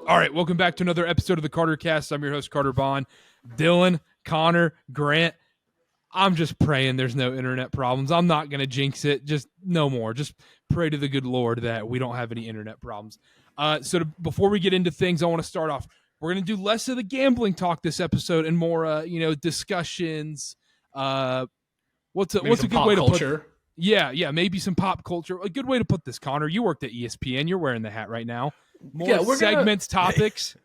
All right, welcome back to another episode of the Karter Cast. I'm your host, Karter Baughan. Dylan, Connor, Grant, I'm just praying there's no internet problems. I'm not going to jinx it. Just no more. Just pray to the good Lord that we don't have any internet problems. Before we get into things, I want to start off. We're going to do less of the gambling talk this episode and more, discussions. What's a good way to put? Yeah, maybe some pop culture. A good way to put this, Connor. You worked at ESPN. You're wearing the hat right now. More segments, topics.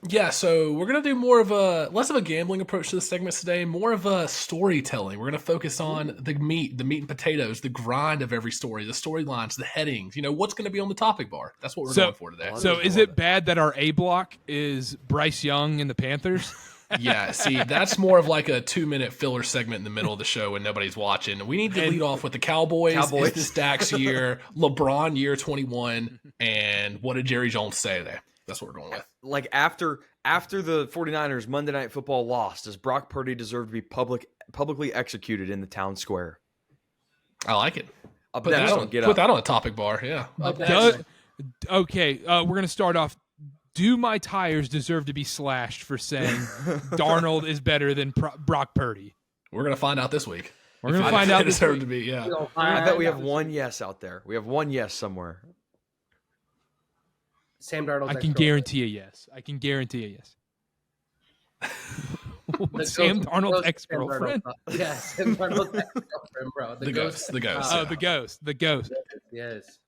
Yeah, so we're going to do less of a gambling approach to the segments today, more of a storytelling. We're going to focus on the meat and potatoes, the grind of every story, the storylines, the headings, what's going to be on the topic bar. That's what we're going for today. So is it bad that our A block is Bryce Young and the Panthers? Yeah, see, that's more of like a 2-minute filler segment in the middle of the show when nobody's watching. We need to lead off with the Cowboys. Is this Dak's year, LeBron year 21, and what did Jerry Jones say today? That's what we're going with. Like after the 49ers Monday Night Football lost, does Brock Purdy deserve to be publicly executed in the town square? I like it. Put that on the topic bar, yeah. Okay, we're going to start off. Do my tires deserve to be slashed for saying Darnold is better than Brock Purdy? We're going to find out this week. We're going to find out this week. To be, yeah. I bet we have one yes out there. We have one yes somewhere. Sam Darnold's I can guarantee a yes. Sam Darnold's ex-girlfriend? Yeah, Sam Darnold's ex-girlfriend, bro. The ghost. Oh, the ghost. Yes.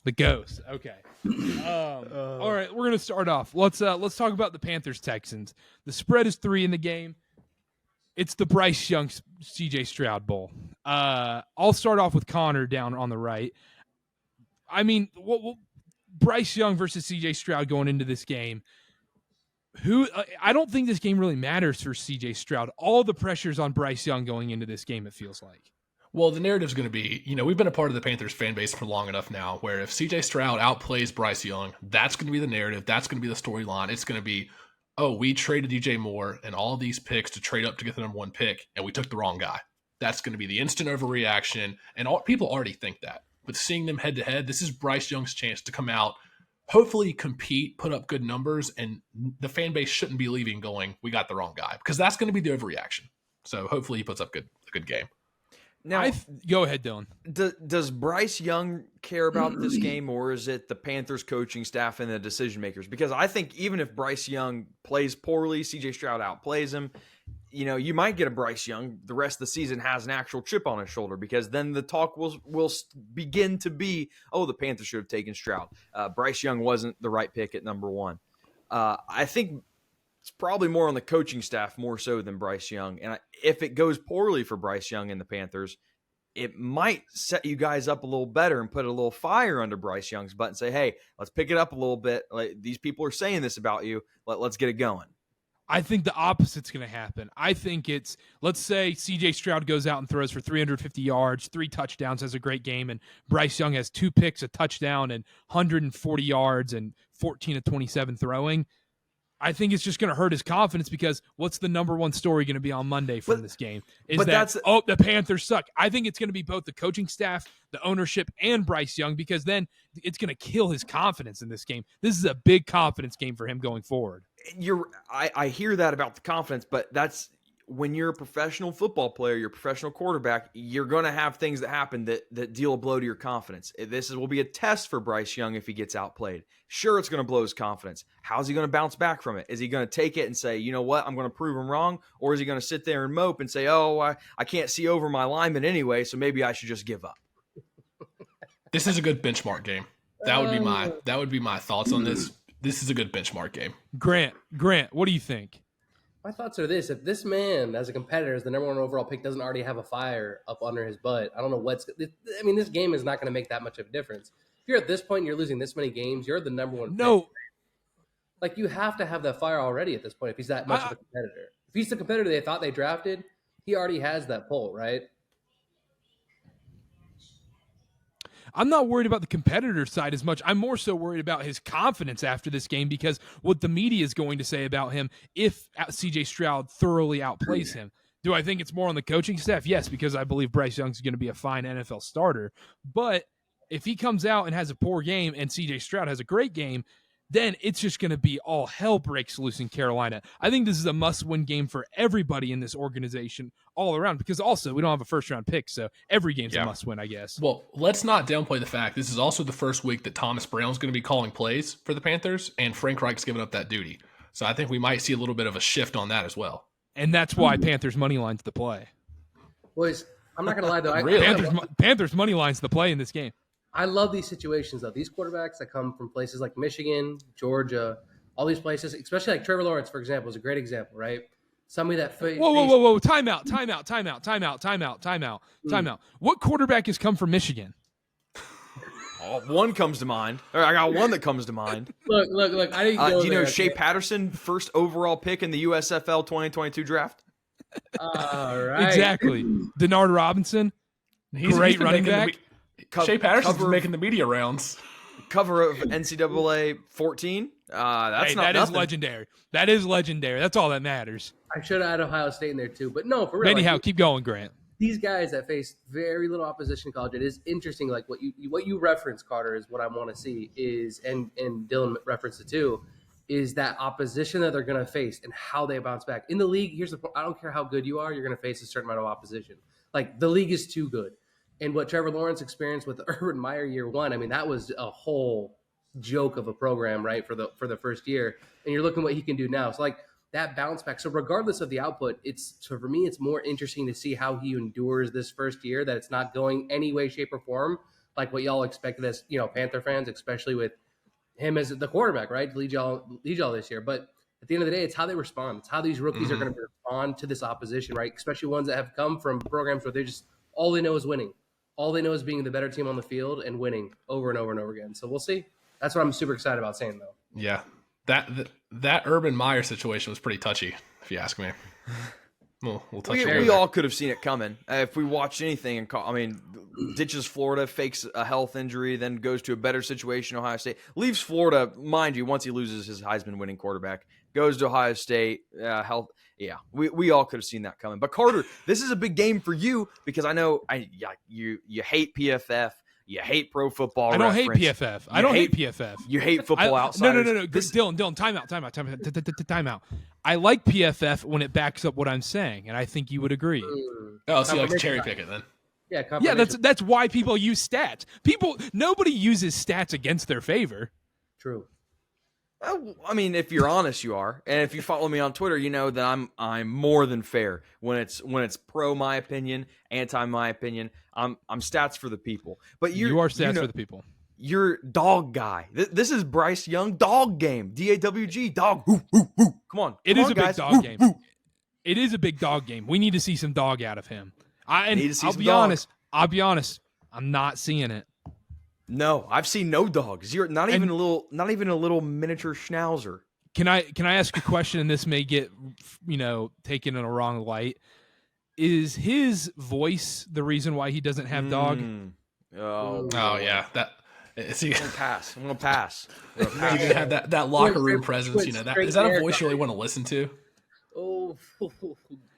The ghost. Okay. All right, we're gonna start off. Let's talk about the Panthers Texans. The spread is 3 in the game. It's the Bryce Young CJ Stroud Bowl. I'll start off with Connor down on the right. I mean, Bryce Young versus CJ Stroud going into this game. I don't think this game really matters for CJ Stroud. All the pressure's on Bryce Young going into this game, it feels like. Well, the narrative's going to be, we've been a part of the Panthers fan base for long enough now where if CJ Stroud outplays Bryce Young, that's going to be the narrative. That's going to be the storyline. It's going to be, oh, we traded DJ Moore and all of these picks to trade up to get the number 1 pick, and we took the wrong guy. That's going to be the instant overreaction, and people already think that. But seeing them head-to-head, this is Bryce Young's chance to come out, hopefully compete, put up good numbers, and the fan base shouldn't be leaving going, we got the wrong guy, because that's going to be the overreaction. So hopefully he puts up a good game. Now, go ahead, Dylan. Does Bryce Young care about this game, or is it the Panthers coaching staff and the decision makers? Because I think even if Bryce Young plays poorly, CJ Stroud outplays him, you might get a Bryce Young the rest of the season has an actual chip on his shoulder, because then the talk will begin to be, oh, the Panthers should have taken Stroud. Bryce Young wasn't the right pick at number 1. I think it's probably more on the coaching staff more so than Bryce Young. And if it goes poorly for Bryce Young and the Panthers, it might set you guys up a little better and put a little fire under Bryce Young's butt and say, hey, let's pick it up a little bit. Like, these people are saying this about you. Let's get it going. I think the opposite's going to happen. I think it's, let's say CJ Stroud goes out and throws for 350 yards, 3 touchdowns, has a great game, and Bryce Young has 2 picks, a touchdown, and 140 yards and 14 of 27 throwing. I think it's just going to hurt his confidence, because what's the number 1 story going to be on Monday from this game? The Panthers suck. I think it's going to be both the coaching staff, the ownership, and Bryce Young, because then it's going to kill his confidence in this game. This is a big confidence game for him going forward. I hear that about the confidence, but that's when you're a professional football player, you're a professional quarterback, you're going to have things that happen that deal a blow to your confidence. Will be a test for Bryce Young if he gets outplayed. Sure, it's going to blow his confidence. How's he going to bounce back from it? Is he going to take it and say, you know what, I'm going to prove him wrong? Or is he going to sit there and mope and say, oh, I can't see over my lineman anyway, so maybe I should just give up? This is a good benchmark game. That would be my thoughts on this. This is a good benchmark game. Grant, what do you think? My thoughts are this: if this man, as a competitor, as the number 1 overall pick, doesn't already have a fire up under his butt, I don't know this game is not going to make that much of a difference. If you're at this point and you're losing this many games, you're the number 1 pick. Like, you have to have that fire already at this point if he's that much of a competitor. If he's the competitor they thought they drafted, he already has that pull, right? I'm not worried about the competitor side as much. I'm more so worried about his confidence after this game, because what the media is going to say about him if CJ Stroud thoroughly outplays him. Do I think it's more on the coaching staff? Yes, because I believe Bryce Young's going to be a fine NFL starter. But if he comes out and has a poor game and CJ Stroud has a great game, then it's just going to be all hell breaks loose in Carolina. I think this is a must-win game for everybody in this organization all around, because also we don't have a first-round pick, so every game's a must-win, I guess. Well, let's not downplay the fact this is also the first week that Thomas Brown's going to be calling plays for the Panthers, and Frank Reich's giving up that duty. So I think we might see a little bit of a shift on that as well. And that's why Panthers money line's the play. Boys, I'm not going to lie, though. Panthers money line's the play in this game. I love these situations, though. These quarterbacks that come from places like Michigan, Georgia, all these places, especially like Trevor Lawrence, for example, is a great example, right? Somebody that Whoa. Time out. What quarterback has come from Michigan? One comes to mind. Or I got one that comes to mind. Look. I didn't go do you know there, Shea Patterson, first overall pick in the USFL 2022 draft? All right. Exactly. Denard Robinson, great running back. Shea Patterson's making the media rounds. Cover of NCAA 14. That is legendary. That is legendary. That's all that matters. I should have had Ohio State in there too, but no, for real. Anyhow, keep going, Grant. These guys that face very little opposition in college, it is interesting. Like what you reference, Karter, is what I want to see is, and Dylan referenced it too, is that opposition that they're going to face and how they bounce back in the league. Here's the point: I don't care how good you are, you're going to face a certain amount of opposition. Like the league is too good. And what Trevor Lawrence experienced with Urban Meyer year one, I mean, that was a whole joke of a program, right, for the first year. And you're looking what he can do now. So, like, that bounce back. So, regardless of the output, for me, it's more interesting to see how he endures this first year, that it's not going any way, shape, or form like what y'all expected as, Panther fans, especially with him as the quarterback, right, to lead y'all this year. But at the end of the day, it's how they respond. It's how these rookies are going to respond to this opposition, right, especially ones that have come from programs where all they know is winning. All they know is being the better team on the field and winning over and over and over again. So we'll see. That's what I'm super excited about saying, though. Yeah, that Urban Meyer situation was pretty touchy, if you ask me. We'll touch it. We all could have seen it coming. If we watched anything, ditches Florida, fakes a health injury, then goes to a better situation, Ohio State. Leaves Florida, mind you, once he loses his Heisman-winning quarterback. Goes to Ohio State, health. Yeah, we all could have seen that coming. But Karter, this is a big game for you because I know you hate PFF, you hate Pro Football Reference. I don't hate PFF. I don't hate PFF. You hate Football Outsiders. No. Dylan, time out. I like PFF when it backs up what I'm saying, and I think you would agree. Oh, so you like to cherry pick it then? Yeah, that's why people use stats. Nobody uses stats against their favor. True. I mean, if you're honest, you are, and if you follow me on Twitter, you know that I'm more than fair when it's pro my opinion, anti my opinion. I'm stats for the people, but you are stats for the people. You're dog guy. This is Bryce Young dog game. DAWG dog. Woo, woo, woo. Come on, it is a big dog game. It is a big dog game. We need to see some dog out of him. I'll be honest. I'm not seeing it. No, I've seen no dogs. You're not even a little miniature schnauzer. Can I ask a question? And this may get taken in a wrong light. Is his voice the reason why he doesn't have dog? Oh yeah, that. I'm gonna pass. You can have that locker room presence. Is that a voice you really want to listen to? Oh,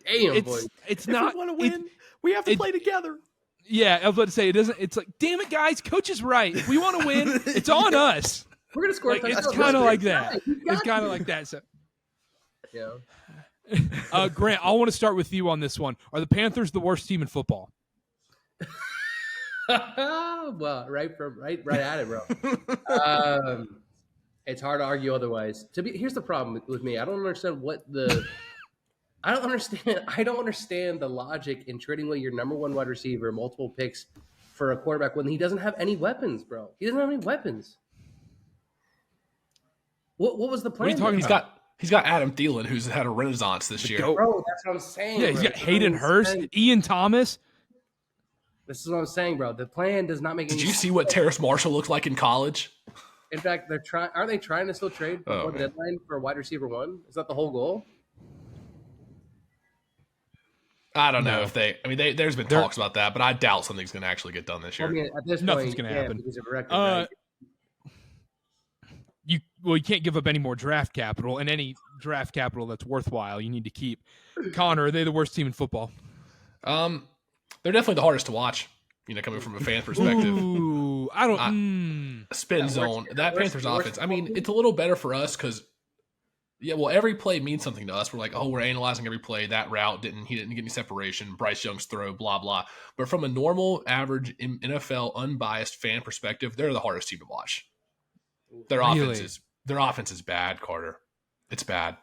damn, boy! It's not. If we want to win, we have to play together. Yeah, I was about to say it doesn't. It's like, damn it, guys, coach is right. If we want to win, it's on us. We're gonna score. It's kind of like that. It's kind of like that. So, yeah. Grant, I want to start with you on this one. Are the Panthers the worst team in football? Well, right at it, bro. It's hard to argue otherwise. Here's the problem with me. I don't understand the logic in trading away your number one wide receiver, multiple picks for a quarterback when he doesn't have any weapons, bro. He doesn't have any weapons. What was the plan? What are you talking about? He's got Adam Thielen, who's had a renaissance this year. Bro, that's what I'm saying. Yeah, he's got Hayden Hurst, Ian Thomas. This is what I'm saying, bro. The plan does not make any sense. Did you see what Terrace Marshall looked like in college? In fact, aren't they trying to still trade before the deadline for wide receiver one? Is that the whole goal? I don't know if there's been talks about that, but I doubt something's going to actually get done this year. I mean, at this nothing's going to happen. Right? You can't give up any more draft capital, and any draft capital that's worthwhile, you need to keep. Connor, are they the worst team in football? They're definitely the hardest to watch. Coming from a fan perspective. Ooh, I don't. spin zone. That Panthers offense. I mean, it's a little better for us because, yeah, well, every play means something to us. We're like, oh, we're analyzing every play. That route he didn't get any separation. Bryce Young's throw, blah blah. But from a normal, average NFL, unbiased fan perspective, they're the hardest team to watch. Their offense is bad, Karter. It's bad.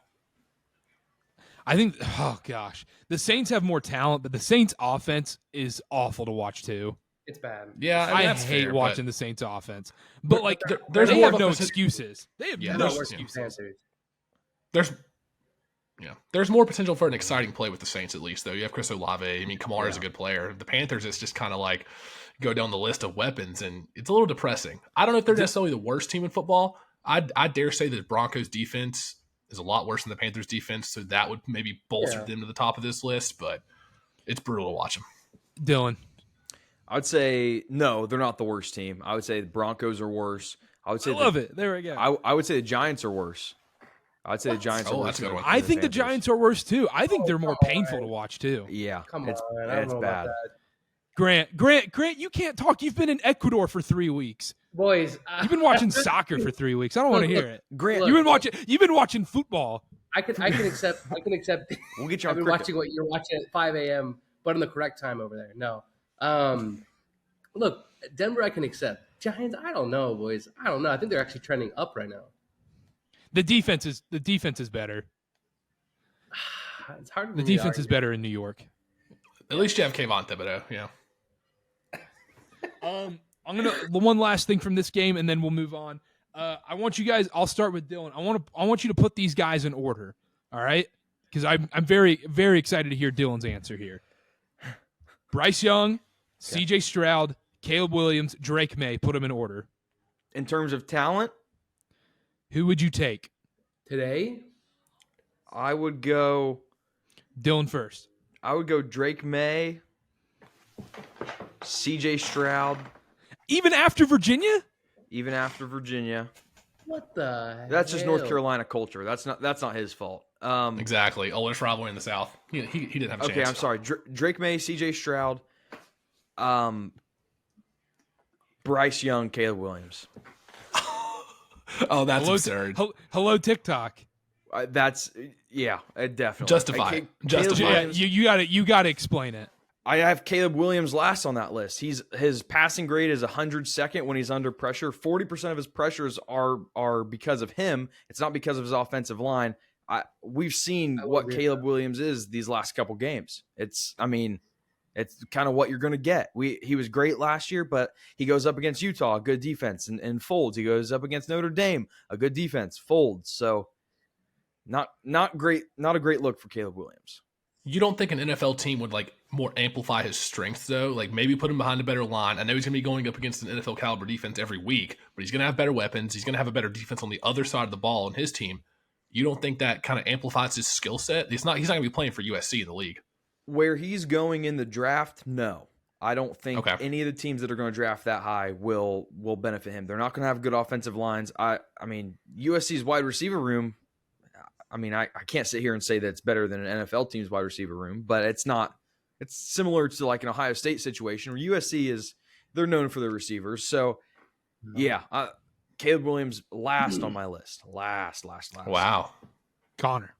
I think, oh gosh, the Saints have more talent, but the Saints offense is awful to watch too. It's bad. Yeah, I hate watching the Saints offense. But like, they have no excuses. They have no excuses. There's more potential for an exciting play with the Saints at least, though. You have Chris Olave. I mean, Kamara is a good player. The Panthers is just kind of like go down the list of weapons, and it's a little depressing. I don't know if they're necessarily the worst team in football. I dare say that Broncos defense is a lot worse than the Panthers defense, so that would maybe bolster them to the top of this list, but it's brutal to watch them. Dylan. I would say, no, they're not the worst team. I would say the Broncos are worse. I love it. There we go. I would say the Giants are worse. I'd say the Giants are worse. That's a good one. I think the Giants are worse too. I think they're more painful to watch too. Yeah. It's bad. Grant, you can't talk. You've been in Ecuador for 3 weeks. Boys, you've been watching soccer for 3 weeks. I don't want to hear it. Grant, you've been watching football. I can accept. We'll get you on I've been watching what you're watching at 5 a.m., but in the correct time over there. No. Look, Denver, I can accept. Giants, I don't know, boys. I don't know. I think they're actually trending up right now. The defense is better. It's hard. The defense is better in New York. At least you have Kayvon Thibodeau. Yeah. I'm gonna one last thing from this game, and then we'll move on. I want you guys. I'll start with Dylan. I want you to put these guys in order. All right, because I'm very very excited to hear Dylan's answer here. Bryce Young, C.J. Stroud, Caleb Williams, Drake May. Put them in order. In terms of talent, who would you take today? I would go Dylan first. I would go Drake May, C.J. Stroud. Even after Virginia? Even after Virginia. What the That's just North Carolina culture. That's not his fault. Exactly. Oldest rivalry in the South. He didn't have a chance. Okay, I'm sorry. Drake May, C.J. Stroud, Bryce Young, Caleb Williams. Oh, that's absurd. Hello, TikTok. That's definitely justify. Justify. You got to explain it. I have Caleb Williams last on that list. His passing grade is 102nd when he's under pressure. 40% of his pressures are because of him. It's not because of his offensive line. We've seen what Caleb Williams is these last couple games. It's kind of what you're going to get. He was great last year, but he goes up against Utah, a good defense, and folds. He goes up against Notre Dame, a good defense, folds. So not great, not a great look for Caleb Williams. You don't think an NFL team would like more amplify his strengths though? Like maybe put him behind a better line. I know he's going to be going up against an NFL caliber defense every week, but he's going to have better weapons. He's going to have a better defense on the other side of the ball on his team. You don't think that kind of amplifies his skill set? He's not going to be playing for USC in the league. Where he's going in the draft, no. I don't think any of the teams that are going to draft that high will benefit him. They're not going to have good offensive lines. I mean, USC's wide receiver room, I can't sit here and say that it's better than an NFL team's wide receiver room, but it's not. It's similar to like an Ohio State situation where USC they're known for their receivers. So, Caleb Williams last on my list. Last. Wow. Connor.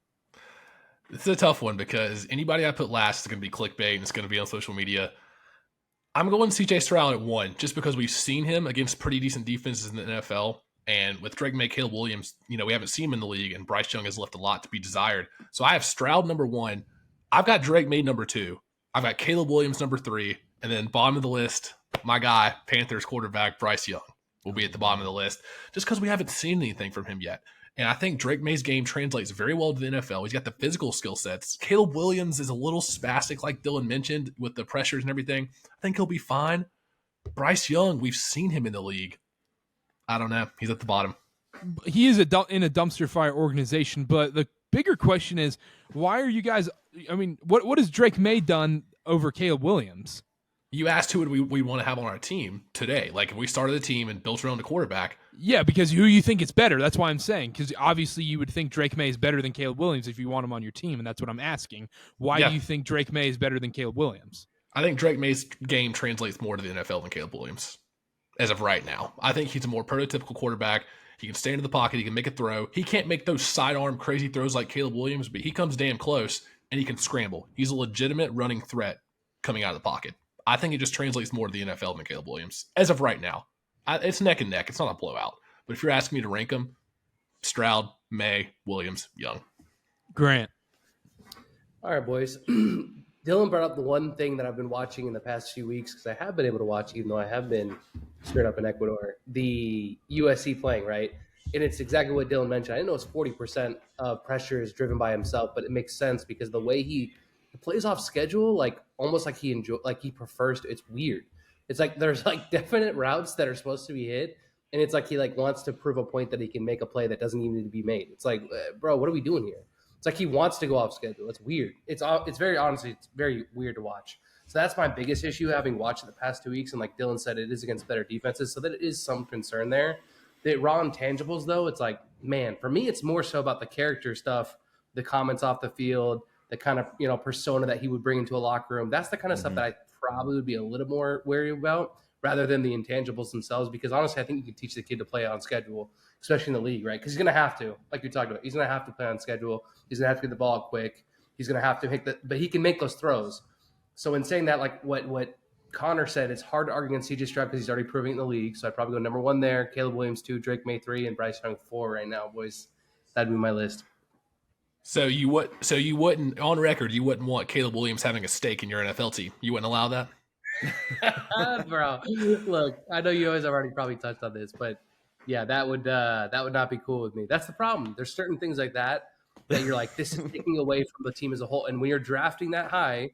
This is a tough one because anybody I put last is going to be clickbait and it's going to be on social media. I'm going C.J. Stroud at 1 just because we've seen him against pretty decent defenses in the NFL. And with Drake May, Caleb Williams, we haven't seen him in the league, and Bryce Young has left a lot to be desired. So I have Stroud number 1. I've got Drake May number 2. I've got Caleb Williams number 3. And then bottom of the list, my guy, Panthers quarterback Bryce Young will be at the bottom of the list just because we haven't seen anything from him yet. And I think Drake May's game translates very well to the NFL. He's got the physical skill sets. Caleb Williams is a little spastic, like Dylan mentioned, with the pressures and everything. I think he'll be fine. Bryce Young, we've seen him in the league. I don't know. He's at the bottom. He is in a dumpster fire organization, but the bigger question is, why are you guys – what has Drake May done over Caleb Williams? You asked who would we want to have on our team today. Like if we started a team and built around a quarterback. Yeah, because who you think is better. That's why I'm saying. Because obviously you would think Drake May is better than Caleb Williams if you want him on your team, and that's what I'm asking. Why do you think Drake May is better than Caleb Williams? I think Drake May's game translates more to the NFL than Caleb Williams. as of right now. I think he's a more prototypical quarterback. He can stand in the pocket. He can make a throw. He can't make those sidearm crazy throws like Caleb Williams, but he comes damn close, and he can scramble. He's a legitimate running threat coming out of the pocket. I think it just translates more to the NFL than Caleb Williams as of right now. It's neck and neck. It's not a blowout. But if you're asking me to rank them, Stroud, May, Williams, Young. Grant. All right, boys. Dylan brought up the one thing that I've been watching in the past few weeks because I have been able to watch, even though I have been straight up in Ecuador, the USC playing, right? And it's exactly what Dylan mentioned. I didn't know it's 40% of pressure is driven by himself, but it makes sense because the way he plays off schedule, like almost like he prefers to. It's weird. It's like there's like definite routes that are supposed to be hit, and it's like he like wants to prove a point that he can make a play that doesn't even need to be made. It's like, bro, what are we doing here? It's like he wants to go off schedule. It's weird. It's very honestly, it's very weird to watch. So that's my biggest issue, having watched it the past 2 weeks. And like Dylan said, it is against better defenses, so that is some concern there. The raw intangibles, though, it's like, man, for me, it's more so about the character stuff, the comments off the field, the kind of persona that he would bring into a locker room. That's the kind of stuff that I probably would be a little more wary about, rather than the intangibles themselves. Because honestly, I think you can teach the kid to play on schedule, especially in the league, right? Because he's going to have to, like you talked about, he's going to have to play on schedule. He's going to have to get the ball quick. He's going to have to hit but he can make those throws. So in saying that, like what Connor said, it's hard to argue against CJ Stroud because he's already proving it in the league. So I'd probably go number 1 there, Caleb Williams 2, Drake May 3, and Bryce Young 4 right now, boys. That'd be my list. So you wouldn't, on record, you wouldn't want Caleb Williams having a stake in your NFL team. You wouldn't allow that? Bro, look, I know you guys have already probably touched on this, but yeah, that would not be cool with me. That's the problem. There's certain things like that you're like, this is taking away from the team as a whole. And when you're drafting that high,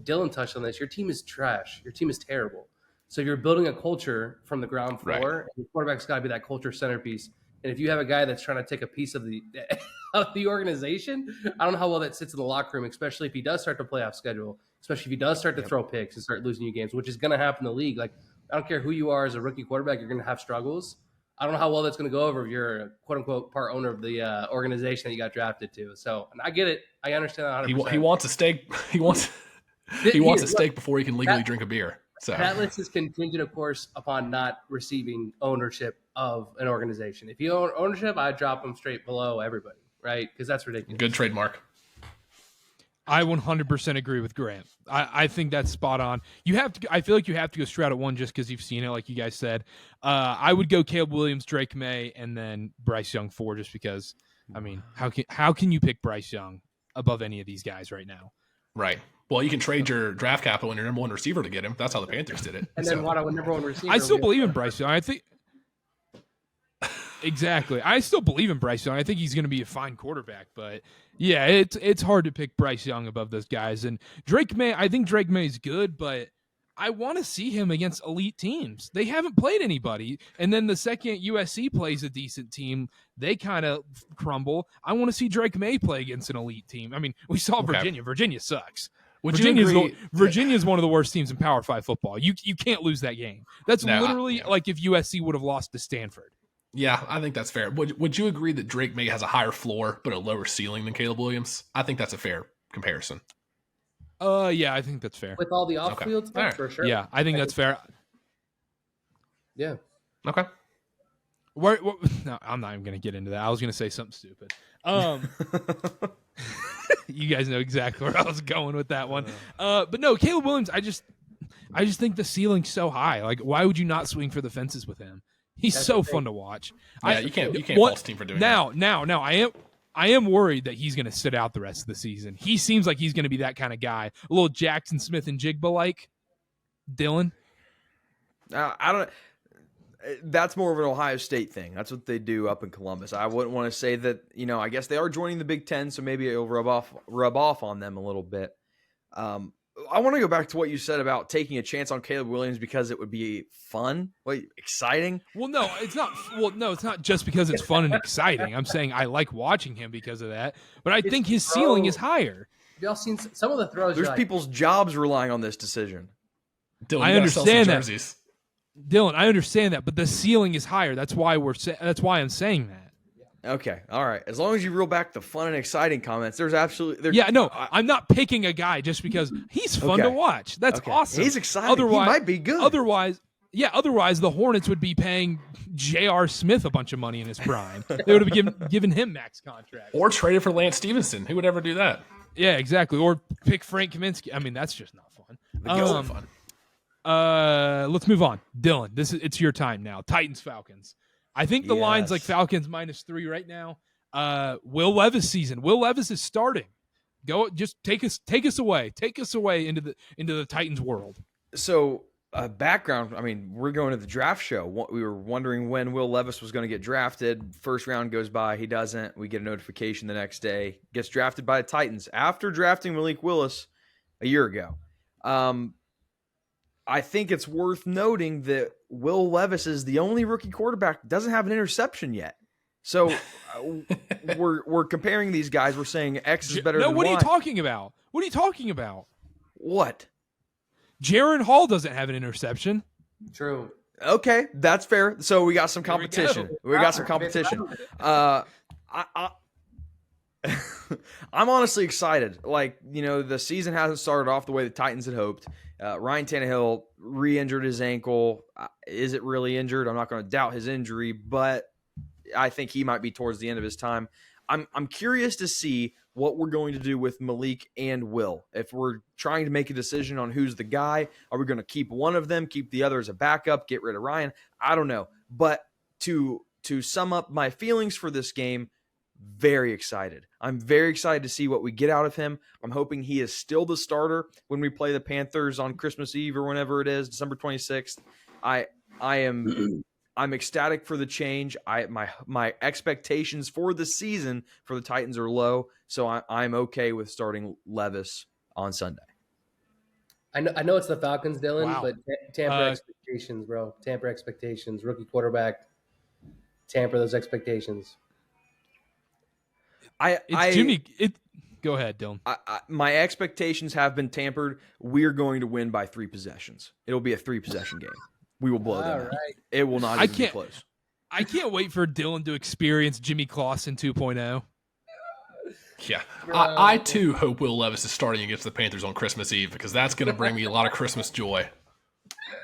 Dylan touched on this, your team is trash. Your team is terrible. So you're building a culture from the ground floor, right, and the quarterback's got to be that culture centerpiece. And if you have a guy that's trying to take a piece of the organization, I don't know how well that sits in the locker room, especially if he does start to play off schedule, especially if he does start to throw picks and start losing you games, which is going to happen in the league. Like, I don't care who you are as a rookie quarterback, you're going to have struggles. I don't know how well that's going to go over if you're a quote-unquote part owner of the organization that you got drafted to. So, and I get it. I understand that 100%. He wants a stake. He wants a stake before he can legally drink a beer. So that list is contingent, of course, upon not receiving ownership of an organization. If you own ownership, I'd drop them straight below everybody, right? Because that's ridiculous. Good trademark. I 100% agree with Grant. I think that's spot on. I feel like you have to go Stroud at 1 just because you've seen it, like you guys said. I would go Caleb Williams, Drake May, and then Bryce Young 4, just because. I mean, how can you pick Bryce Young above any of these guys right now? Right. Well, you can trade your draft capital and your number 1 receiver to get him. That's how the Panthers did it. And then what? Number 1 receiver. I still believe in Bryce Young. I think. Exactly. I still believe in Bryce Young. I think he's going to be a fine quarterback, but yeah, it's hard to pick Bryce Young above those guys. And Drake May, I think Drake May is good, but I want to see him against elite teams. They haven't played anybody. And then the second USC plays a decent team, they kind of crumble. I want to see Drake May play against an elite team. I mean, we saw Virginia. Virginia sucks. Virginia's one of the worst teams in Power 5 football. You can't lose that game. That's literally like if USC would have lost to Stanford. Yeah, I think that's fair. Would you agree that Drake May has a higher floor but a lower ceiling than Caleb Williams? I think that's a fair comparison. Yeah, I think that's fair. With all the off-field stuff, right, for sure. Yeah, I think that's fair. Yeah. Okay. No, I'm not even going to get into that. I was going to say something stupid. You guys know exactly where I was going with that one. But no, Caleb Williams, I just think the ceiling's so high. Like, why would you not swing for the fences with him? He's so fun to watch. Yeah, you can't fault his team for doing that. Now, I am worried that he's going to sit out the rest of the season. He seems like he's going to be that kind of guy, a little Jackson Smith and Jigba like. Dylan, I don't. That's more of an Ohio State thing. That's what they do up in Columbus. I wouldn't want to say that. I guess they are joining the Big Ten, so maybe it'll rub off on them a little bit. I want to go back to what you said about taking a chance on Caleb Williams because it would be fun, exciting. Well, no, it's not. Well, no, it's not just because it's fun and exciting. I'm saying I like watching him because of that, but I think his ceiling is higher. Y'all seen some of the throws? There's people's jobs relying on this decision. Dylan, I understand that. Dylan, I understand that, but the ceiling is higher. That's why I'm saying that. Okay, all right. As long as you reel back the fun and exciting comments, there's absolutely... I'm not picking a guy just because he's fun to watch. That's awesome. He's exciting. He might be good. Yeah, otherwise the Hornets would be paying J.R. Smith a bunch of money in his prime. They would have given him max contract. Or traded for Lance Stevenson. Who would ever do that? Yeah, exactly. Or pick Frank Kaminsky. I mean, that's just not fun. Fun. Let's move on. Dylan, it's your time now. Titans, Falcons. I think the line's like Falcons -3 right now. Will Levis season. Will Levis is starting. Go, just take us away. Take us away into the Titans world. So, background. I mean, we're going to the draft show. We were wondering when Will Levis was going to get drafted. First round goes by, he doesn't. We get a notification the next day. Gets drafted by the Titans after drafting Malik Willis a year ago. I think it's worth noting that Will Levis is the only rookie quarterback that doesn't have an interception yet. So we're comparing these guys. We're saying X is better than Y. What are you talking about? What are you talking about? What? Jaron Hall doesn't have an interception. True. Okay, that's fair. So we got some competition. We got some competition. I'm honestly excited. Like, the season hasn't started off the way the Titans had hoped. Ryan Tannehill re-injured his ankle. Is it really injured? I'm not going to doubt his injury, but I think he might be towards the end of his time. I'm curious to see what we're going to do with Malik and Will. If we're trying to make a decision on who's the guy, are we going to keep one of them, keep the other as a backup, get rid of Ryan? I don't know. But to sum up my feelings for this game, very excited. I'm very excited to see what we get out of him. I'm hoping he is still the starter when we play the Panthers on Christmas Eve or whenever it is, December 26th. I'm ecstatic for the change. My expectations for the season for the Titans are low, so I'm okay with starting Levis on Sunday. I know it's the Falcons, Dylan, Wow. but tamper expectations, bro. Tamper expectations. Rookie quarterback. Tamper those expectations. Jimmy. Go ahead, Dylan. My expectations have been tampered. We're going to win by 3 possessions. It'll be a 3-possession game. We will blow them out. Right. It will not even be close. I can't wait for Dylan to experience Jimmy Clausen 2.0. Yeah. I too hope Will Levis is starting against the Panthers on Christmas Eve because that's going to bring me a lot of Christmas joy.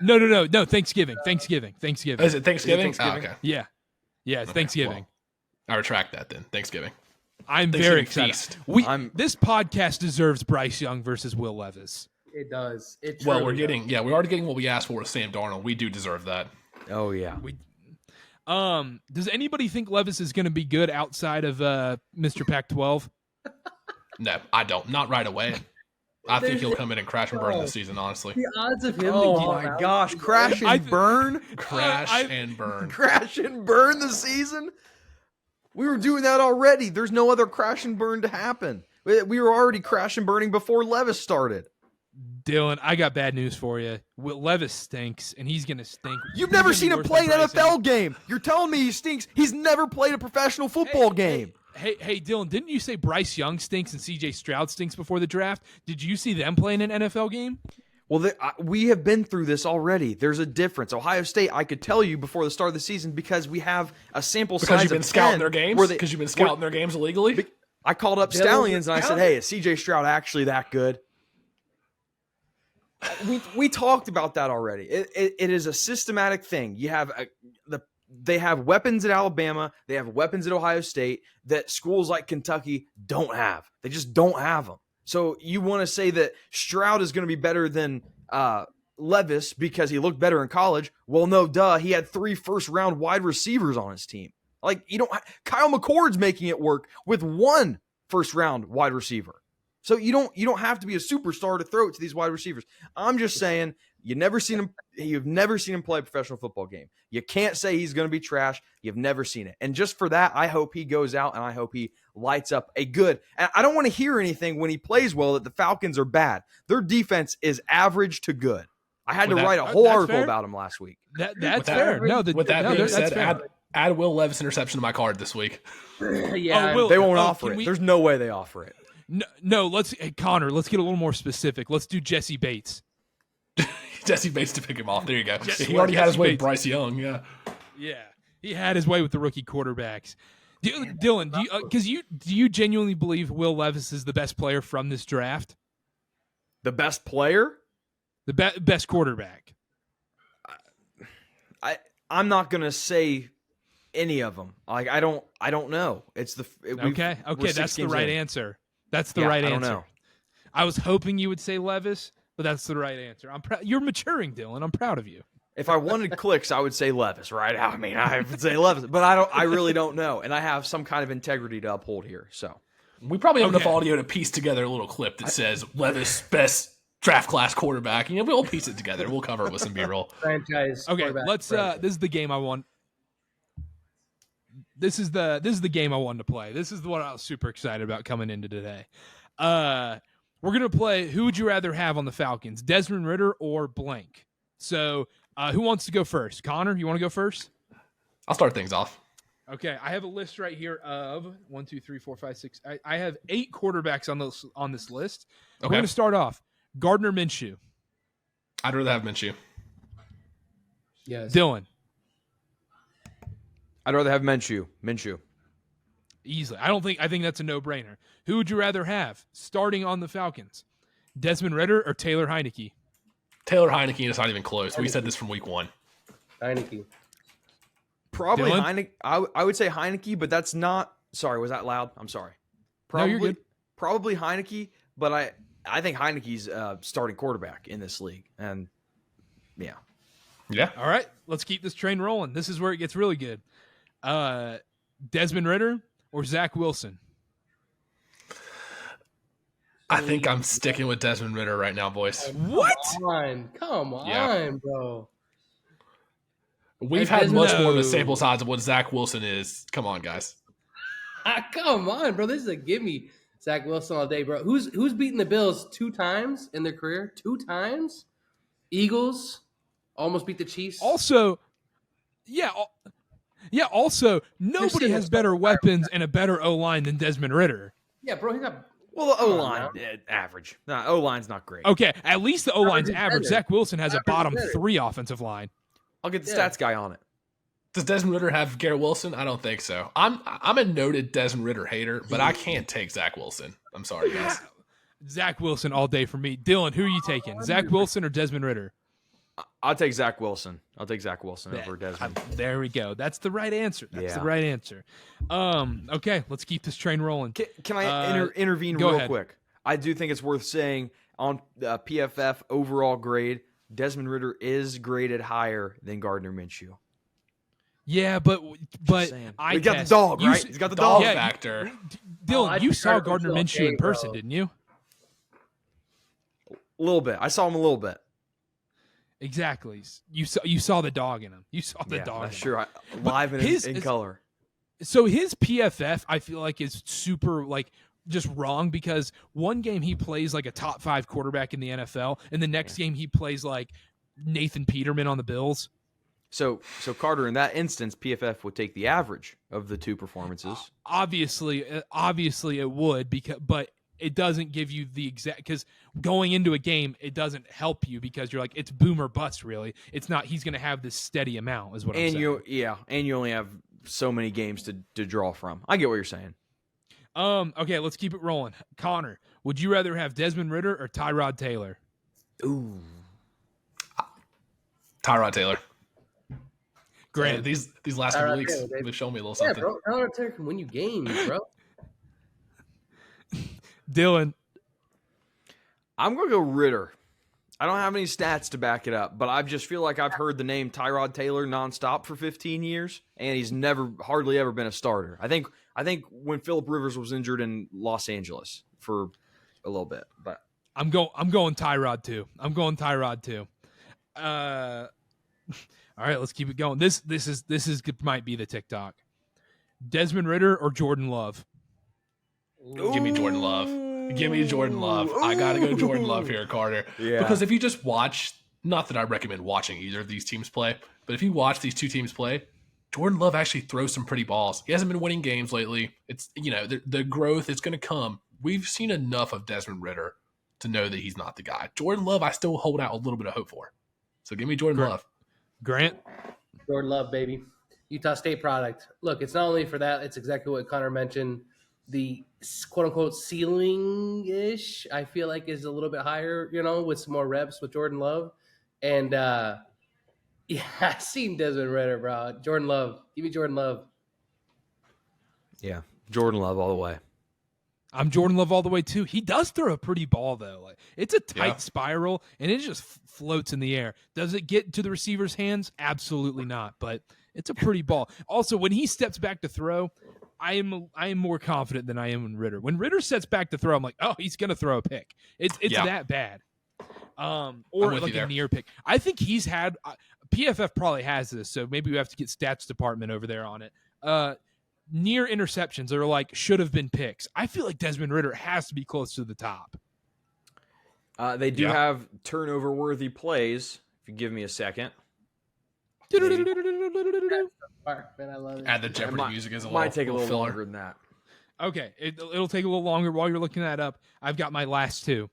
No. Thanksgiving. Is it Thanksgiving? Is it Thanksgiving? Oh, okay. Yeah, it's Thanksgiving. Well, I retract that then. Thanksgiving. I'm very Thanksgiving excited. feast. This podcast deserves Bryce Young versus Will Levis. It does. Well, we're already getting what we asked for with Sam Darnold. We do deserve that. Oh yeah. Does anybody think Levis is going to be good outside of Mr. Pac-12? No, I don't. Not right away. I think he'll come in and crash and burn this season, honestly. The odds of him. Oh my gosh, crash and burn, Crash and burn. crash and burn the season. We were doing that already. There's no other crash and burn to happen. We were already crash and burning before Levis started. Dylan, I got bad news for you. Will Levis stinks, and he's going to stink. You've never seen him play an NFL game. You're telling me he stinks. He's never played a professional football game. Hey, Dylan, didn't you say Bryce Young stinks and C.J. Stroud stinks before the draft? Did you see them playing an NFL game? Well, we have been through this already. There's a difference. Ohio State, I could tell you before the start of the season because we have a sample size of 10. Because you've been scouting their games? Because you've been scouting their games illegally? I called up Stallions and I said, hey, is C.J. Stroud actually that good? We talked about that already. It is a systematic thing. You have they have weapons at Alabama. They have weapons at Ohio State that schools like Kentucky don't have. They just don't have them. So you want to say that Stroud is going to be better than Levis because he looked better in college? Well, no, duh. He had 3 first-round wide receivers on his team. Like Kyle McCord's making it work with 1 first-round wide receiver. So you don't have to be a superstar to throw it to these wide receivers. I'm just saying you've never seen him play a professional football game. You can't say he's going to be trash. You've never seen it. And just for that, I hope he goes out and I hope he lights up a good. And I don't want to hear anything when he plays well that the Falcons are bad. Their defense is average to good. I had to write a whole article about him last week. That's fair. With that being said, add Will Levis interception to my card this week. Yeah, they won't offer it. There's no way they offer it. No, Connor, let's get a little more specific. Let's do Jesse Bates. Jesse Bates to pick him off. There you go. He already had his way with Bryce Young. Yeah. Yeah. He had his way with the rookie quarterbacks. Dylan, do you genuinely believe Will Levis is the best player from this draft? The best player? The best quarterback. I'm not gonna say any of them. Like I don't know. It's okay. That's the right answer. That's the right answer. I don't know. I was hoping you would say Levis, but that's the right answer. You're maturing, Dylan. I'm proud of you. If I wanted clicks, I would say Levis, right? I mean, I would say Levis, but I really don't know, and I have some kind of integrity to uphold here. So we probably have enough audio to piece together a little clip that says Levis best draft class quarterback. We'll piece it together. We'll cover it with some B-roll. Franchise. Okay, let's. This is the game I want. This is the game I wanted to play. This is the one I was super excited about coming into today. We're gonna play. Who would you rather have on the Falcons, Desmond Ridder or blank? So. Who wants to go first? Connor, you want to go first? I'll start things off. Okay, I have a list right here of 1, 2, 3, 4, 5, 6. I have 8 quarterbacks on this list. Okay. We're going to start off. Gardner Minshew. I'd rather have Minshew. Yes. Dylan. I'd rather have Minshew. Easily. I think that's a no-brainer. Who would you rather have starting on the Falcons? Desmond Ridder or Taylor Heineke? Taylor Heineke is not even close. We said this from week 1. Heineke. Probably Dylan? Heineke. I would say Heineke, but that's not. Sorry, was that loud? I'm sorry. No, you're good. Probably Heineke, but I think Heineke's starting quarterback in this league, and yeah. All right, let's keep this train rolling. This is where it gets really good. Desmond Ridder or Zach Wilson? I think I'm sticking with Desmond Ridder right now, boys. What? Come on, bro. We've had much more of a sample size of what Zach Wilson is. Come on, guys. Come on, bro. This is a gimme. Zach Wilson all day, bro. Who's beaten the Bills 2 times in their career? 2 times? Eagles almost beat the Chiefs. Also, also, nobody has better weapons and a better O-line than Desmond Ridder. Yeah, bro. He got. Well, the O-line, average. No, O-line's not great. Okay, at least the O-line's average. Zach Wilson has a bottom 3 offensive line. I'll get the stats guy on it. Does Desmond Ridder have Garrett Wilson? I don't think so. I'm a noted Desmond Ridder hater, but I can't take Zach Wilson. I'm sorry, guys. Zach Wilson all day for me. Dylan, who are you taking? Zach Wilson or Desmond Ridder? I'll take Zach Wilson. Over Desmond. There we go. That's the right answer. The right answer. Okay, let's keep this train rolling. Can I intervene real quick? I do think it's worth saying on PFF overall grade, Desmond Ridder is graded higher than Gardner Minshew. Yeah, but he got the dog, right? He's got the dog factor. Dylan, you saw Gardner Minshew in person, didn't you? A little bit. I saw him a little bit. Exactly. You saw the dog in him. You saw the dog. Sure. Live and in color. So his PFF, I feel like, is super just wrong because one game he plays like a top 5 quarterback in the NFL, and the next game he plays like Nathan Peterman on the Bills. So Karter, in that instance, PFF would take the average of the 2 performances. Obviously it would, but it doesn't give you the exact, because going into a game, it doesn't help you because you're like, it's boom or bust, really. It's not, he's going to have this steady amount, is what I'm saying. And you only have so many games to draw from. I get what you're saying. Okay, let's keep it rolling. Connor, would you rather have Desmond Ridder or Tyrod Taylor? Ooh. Tyrod Taylor. Grant. These last couple weeks have shown me a little something. Yeah, bro. Tyrod Taylor can win you games, bro. Dylan. I'm going to go Ridder. I don't have any stats to back it up, but I just feel like I've heard the name Tyrod Taylor nonstop for 15 years, and he's hardly ever been a starter. I think when Phillip Rivers was injured in Los Angeles for a little bit, but I'm going Tyrod too. All right, let's keep it going. This might be the TikTok. Desmond Ridder or Jordan Love? Give me Jordan Love. I got to go Jordan Love here, Karter. Yeah. Because if you just watch, not that I recommend watching either of these teams play, but if you watch these 2 teams play, Jordan Love actually throws some pretty balls. He hasn't been winning games lately. It's, the growth is going to come. We've seen enough of Desmond Ridder to know that he's not the guy. Jordan Love, I still hold out a little bit of hope for. So give me Jordan Love. Grant? Jordan Love, baby. Utah State product. Look, it's not only for that, it's exactly what Connor mentioned. The quote-unquote ceiling-ish, I feel like, is a little bit higher, with some more reps with Jordan Love. And Yeah, I seen Desmond Ritter, bro. Jordan Love. Give me Jordan Love. Yeah, Jordan Love all the way. I'm Jordan Love all the way too. He does throw a pretty ball though. Like it's a tight Yeah. spiral and it just floats in the air. Does it get to the receiver's hands? Absolutely not. But it's a pretty ball. Also, when he steps back to throw, I am more confident than I am in Ritter. When Ritter sets back to throw, I'm like, oh, he's gonna throw a pick. It's Yeah. that bad. Or with like you a there. near pick. I think he's had PFF probably has this, so maybe we have to get stats department over there on it. Near interceptions that are like should have been picks. I feel like Desmond Ritter has to be close to the top. They do Yeah. have turnover worthy plays. If you give me a second, Mark, man, I love it. Add the Jeopardy might- music as a might take a little filler. longer than that. Okay, it'll take a little longer while you're looking that up. I've got my last two.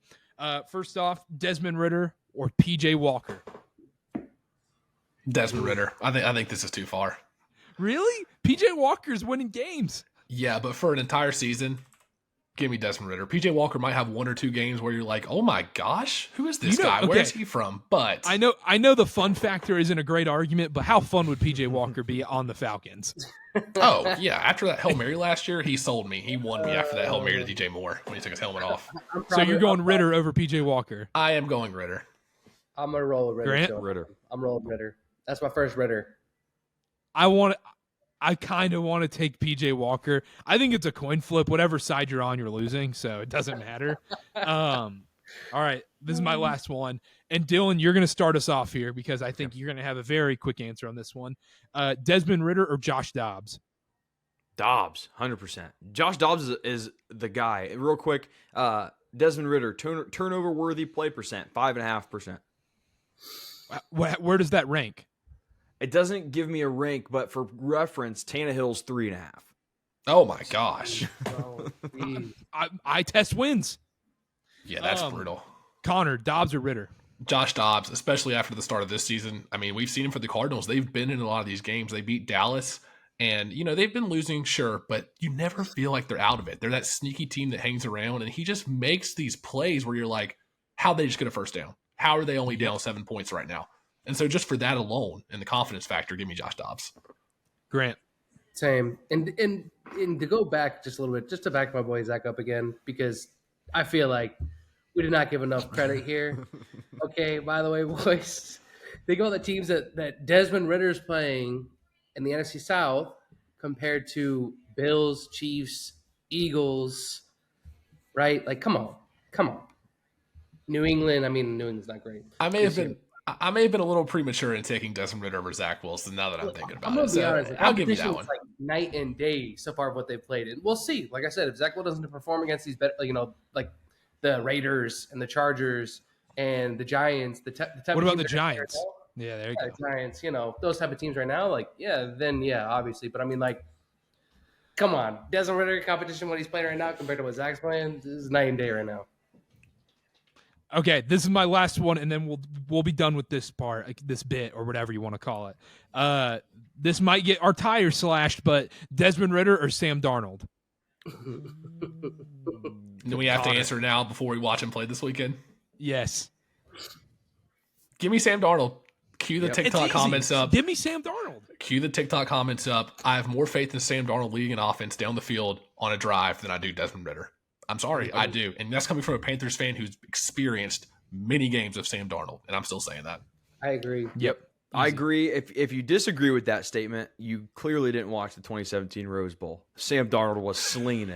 First off, Desmond Ritter or PJ Walker. Desmond Ritter. I think this is too far. Really? PJ Walker's winning games. Yeah, but for an entire season, give me Desmond Ritter. PJ Walker might have 1 or 2 games where you're like, oh my gosh, who is this You know, guy? okay. Where is he from? But I know the fun factor isn't a great argument, but how fun would PJ Walker be on the Falcons? oh yeah, after that Hail Mary last year, he sold me. He won me after that Hail Mary to DJ Moore when he took his helmet off. So you're going Ritter over PJ Walker. I am going Ritter. I'm gonna roll with Ritter. Grant? too. Ritter. I'm rolling Ritter. That's my first Ritter. I kind of want to take PJ Walker. I think it's a coin flip. Whatever side you're on, you're losing, so it doesn't matter. All right, this is my last one. And Dylan, you're going to start us off here because I think you're going to have a very quick answer on this one. Desmond Ritter or Josh Dobbs? Dobbs, 100%. Josh Dobbs is the guy. Real quick, Desmond Ritter, turnover worthy play percent, 5.5%. Where does that rank? It doesn't give me a rank, but for reference, Tannehill's 3.5. Oh my gosh. Oh, geez. I test wins. Yeah, that's brutal. Connor, Dobbs or Ritter? Josh Dobbs, especially after the start of this season. I mean, we've seen him for the Cardinals. They've been in a lot of these games. They beat Dallas, and, they've been losing, sure, but you never feel like they're out of it. They're that sneaky team that hangs around, and he just makes these plays where you're like, how'd they just get a first down? How are they only down 7 points right now? And so just for that alone and the confidence factor, give me Josh Dobbs. Grant. Same. And to go back just a little bit, just to back my boy Zach up again, because I feel like we did not give enough credit here. Okay, by the way, boys, think about the teams that Desmond Ritter's playing in the NFC South compared to Bills, Chiefs, Eagles, right? Like, come on. New England's not great. I may have been a little premature in taking Desmond Ritter over Zach Wilson now that I'm thinking about I'm gonna it. be So honest. I'll give you that competition's one. Like night and day so far of what they've played, and we'll see. Like I said, if Zach Wilson doesn't perform against these, like the Raiders and the Chargers and the Giants, the type What of about teams the that are right Giants? now, Yeah, there you yeah, go. the Giants, those type of teams right now, like obviously. But I mean, like, come on, Desmond Ritter competition what he's playing right now compared to what Zach's playing, this is night and day right now. Okay, this is my last one, and then we'll be done with this part, like this bit, or whatever you want to call it. This might get our tires slashed, but Desmond Ritter or Sam Darnold? Do we have to answer now before we watch him play this weekend? Yes. Give me Sam Darnold. Cue the It's TikTok easy. comments up. Give me Sam Darnold. Cue the TikTok comments up. I have more faith in Sam Darnold leading an offense down the field on a drive than I do Desmond Ritter. I'm sorry, I do. And that's coming from a Panthers fan who's experienced many games of Sam Darnold, and I'm still saying that. I agree. Yep. I agree. If you disagree with that statement, you clearly didn't watch the 2017 Rose Bowl. Sam Darnold was slinging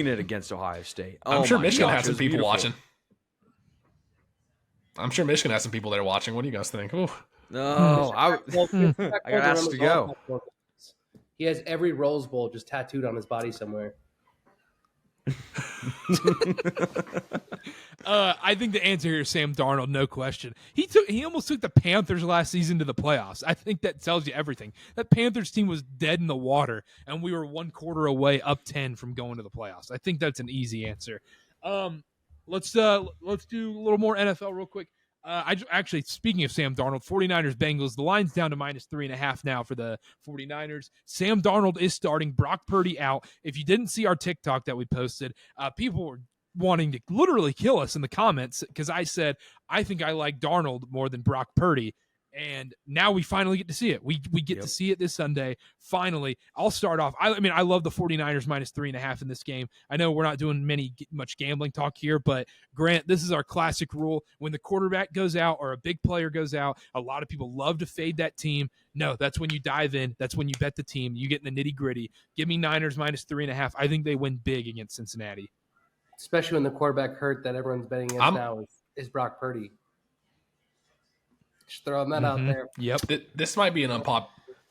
it against Ohio State. I'm Oh sure my Michigan gosh, has it some was people beautiful. watching. I'm sure Michigan has some people there watching. What do you guys think? Ooh. No, I got asked to go. He has every Rose Bowl just tattooed on his body somewhere. I think the answer here is Sam Darnold, no question. He almost took the Panthers last season to the playoffs. I think that tells you everything. That Panthers team was dead in the water, and we were 1 quarter away, up 10 from going to the playoffs. I think that's an easy answer. Let's do a little more NFL real quick. Actually, speaking of Sam Darnold, 49ers Bengals, the line's down to -3.5 now for the 49ers. Sam Darnold is starting, Brock Purdy out. If you didn't see our TikTok that we posted, people were wanting to literally kill us in the comments because I said I think I like Darnold more than Brock Purdy. And now we finally get to see it. We get to see it this Sunday. Finally, I'll start off. I mean, I love the 49ers minus 3.5 in this game. I know we're not doing much gambling talk here, but Grant, this is our classic rule. When the quarterback goes out or a big player goes out, a lot of people love to fade that team. No, that's when you dive in. That's when you bet the team. You get in the nitty gritty. Give me Niners minus 3.5. I think they win big against Cincinnati. Especially when the quarterback hurt that everyone's betting against now is Brock Purdy. Just throwing that out there. Yep. This might be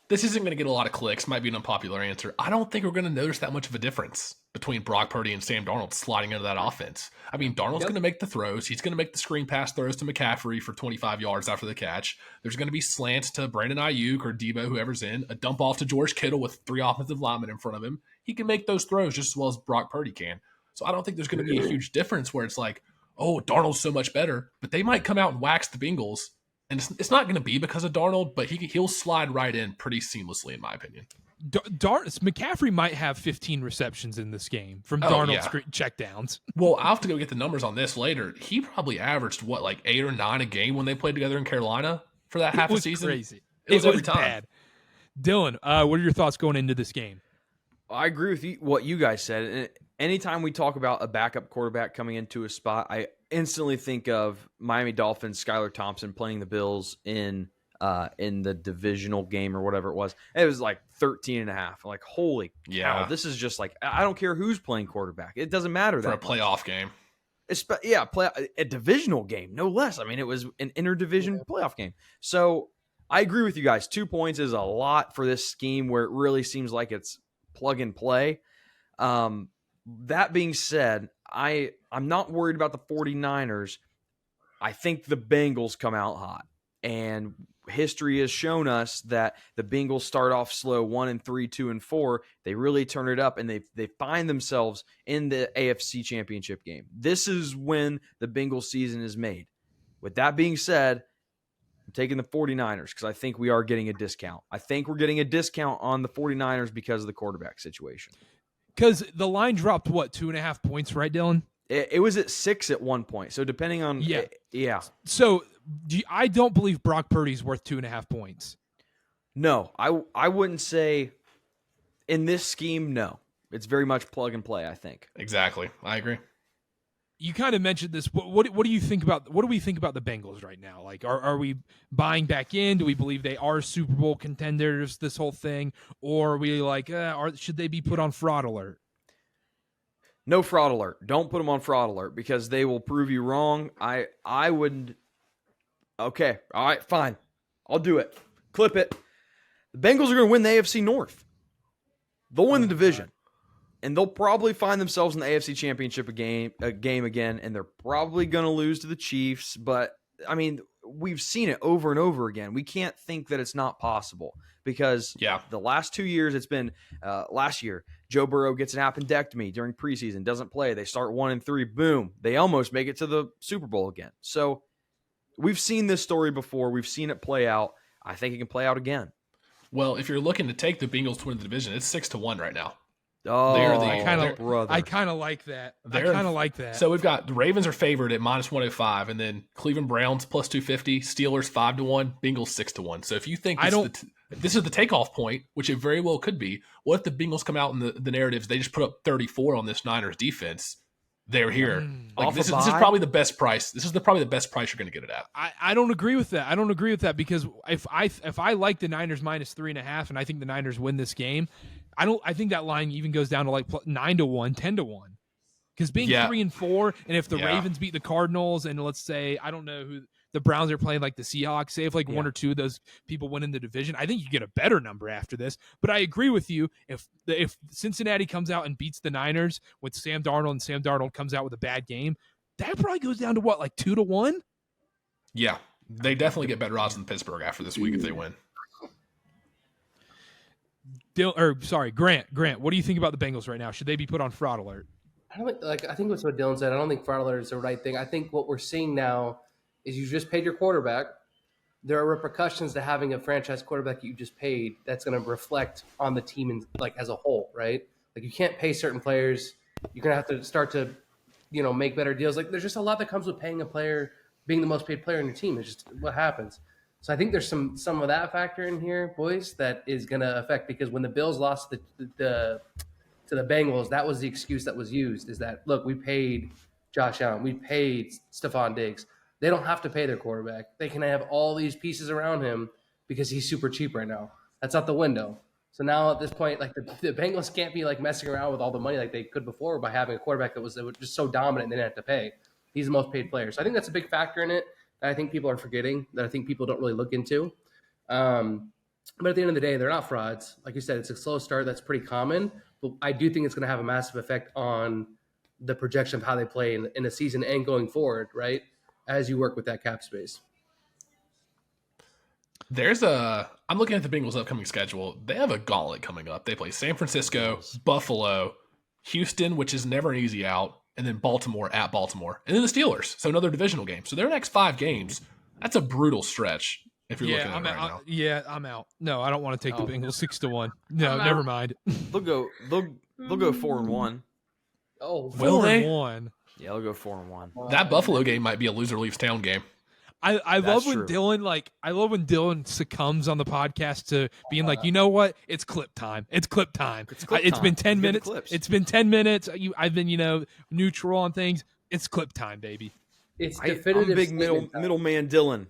this isn't going to get a lot of clicks. Might be an unpopular answer. I don't think we're going to notice that much of a difference between Brock Purdy and Sam Darnold sliding into that offense. I mean, Darnold's going to make the throws. He's going to make the screen pass throws to McCaffrey for 25 yards after the catch. There's going to be slants to Brandon Ayuk or Debo, whoever's in, a dump off to George Kittle with 3 offensive linemen in front of him. He can make those throws just as well as Brock Purdy can. So I don't think there's going to be a huge difference where it's like, oh, Darnold's so much better. But they might come out and wax the Bengals. And it's not going to be because of Darnold, but he'll slide right in pretty seamlessly, in my opinion. McCaffrey might have 15 receptions in this game from Darnold's checkdowns. Well, I'll have to go get the numbers on this later. He probably averaged, 8 or 9 a game when they played together in Carolina for that half a season? Crazy. It was every time. Bad. Dylan, what are your thoughts going into this game? I agree with what you guys said. Anytime we talk about a backup quarterback coming into a spot, I instantly think of Miami Dolphins, Skylar Thompson playing the Bills in the divisional game or whatever it was. It was like 13.5. Like, holy cow, this is just like, I don't care who's playing quarterback. It doesn't matter. For a playoff game. A divisional game, no less. I mean, it was an interdivision playoff game. So I agree with you guys. 2 points is a lot for this scheme where it really seems like it's plug and play. That being said, I'm not worried about the 49ers. I think the Bengals come out hot. And history has shown us that the Bengals start off slow, 1-3, 2-4. They really turn it up, and they find themselves in the AFC Championship game. This is when the Bengals season is made. With that being said, I'm taking the 49ers because I think we are getting a discount. I think we're getting a discount on the 49ers because of the quarterback situation. Because the line dropped, 2.5 points, right, Dylan? It was at 6 at one point. So depending on So I don't believe Brock Purdy's worth 2.5 points. No, I wouldn't say in this scheme. No, it's very much plug and play. I think exactly. I agree. You kind of mentioned this. What do you think about? What do we think about the Bengals right now? Like, are we buying back in? Do we believe they are Super Bowl contenders? This whole thing, or are we like, should they be put on fraud alert? No fraud alert. Don't put them on fraud alert because they will prove you wrong. I wouldn't. Okay, all right, fine. I'll do it. Clip it. The Bengals are going to win the AFC North. They'll win the division. And they'll probably find themselves in the AFC Championship game again, and they're probably going to lose to the Chiefs. But, I mean, we've seen it over and over again. We can't think that it's not possible because the last 2 years it's been last year, Joe Burrow gets an appendectomy during preseason, doesn't play. They start 1-3, boom. They almost make it to the Super Bowl again. So we've seen this story before. We've seen it play out. I think it can play out again. Well, if you're looking to take the Bengals to win the division, it's 6-1 right now. Oh, I kind of like that. So we've got the Ravens are favored at -105, and then Cleveland Browns +250, Steelers 5-1, Bengals 6-1. So if you think this is the takeoff point, which it very well could be, what if the Bengals come out in the narratives? They just put up 34 on this Niners defense. They're here. This is probably the best price. This is probably the best price you're going to get it at. I don't agree with that. I don't agree with that because if I like the Niners -3.5 and I think the Niners win this game, I think that line even goes down to like 9-1, 10-1. Because being 3-4, and if the Ravens beat the Cardinals, and let's say I don't know who the Browns are playing, like the Seahawks, say if like one or two of those people win in the division, I think you get a better number after this. But I agree with you. If Cincinnati comes out and beats the Niners with Sam Darnold, and Sam Darnold comes out with a bad game, that probably goes down to what, like 2-1? Yeah, they definitely get better odds than Pittsburgh after this week if they win. Grant, what do you think about the Bengals right now? Should they be put on fraud alert? I think that's what Dylan said. I don't think fraud alert is the right thing. I think what we're seeing now is you just paid your quarterback. There are repercussions to having a franchise quarterback you just paid that's going to reflect on the team as a whole, right? Like you can't pay certain players. You're going to have to start to, make better deals. Like there's just a lot that comes with paying a player, being the most paid player on your team. It's just what happens. So I think there's some of that factor in here, boys, that is going to affect, because when the Bills lost to the Bengals, that was the excuse that was used, is that, look, we paid Josh Allen, we paid Stephon Diggs. They don't have to pay their quarterback. They can have all these pieces around him because he's super cheap right now. That's out the window. So now at this point, like the Bengals can't be like messing around with all the money like they could before by having a quarterback that was just so dominant and they didn't have to pay. He's the most paid player. So I think that's a big factor in it that I think people are forgetting, that I think people don't really look into. But at the end of the day, they're not frauds. Like you said, it's a slow start. That's pretty common. But I do think it's going to have a massive effect on the projection of how they play in the season and going forward, right, as you work with that cap space. I'm looking at the Bengals' upcoming schedule. They have a gauntlet coming up. They play San Francisco, Buffalo, Houston, which is never an easy out, and then Baltimore at Baltimore, and then the Steelers. So another divisional game. So their next 5 games, that's a brutal stretch if you're looking at it right now. Yeah, I'm out. No, I don't want to take the Bengals 6-1. No, never mind. They'll go 4-1. Oh, will they? 4-1. Yeah, they'll go 4-1. That Buffalo game might be a loser leaves town game. I love when true. Dylan succumbs on the podcast to being like, you know what? It's clip time. It's clip time. It's been 10 minutes. It's been 10 minutes. I've been, neutral on things. It's clip time, baby. It's definitive. I'm big middleman Dylan.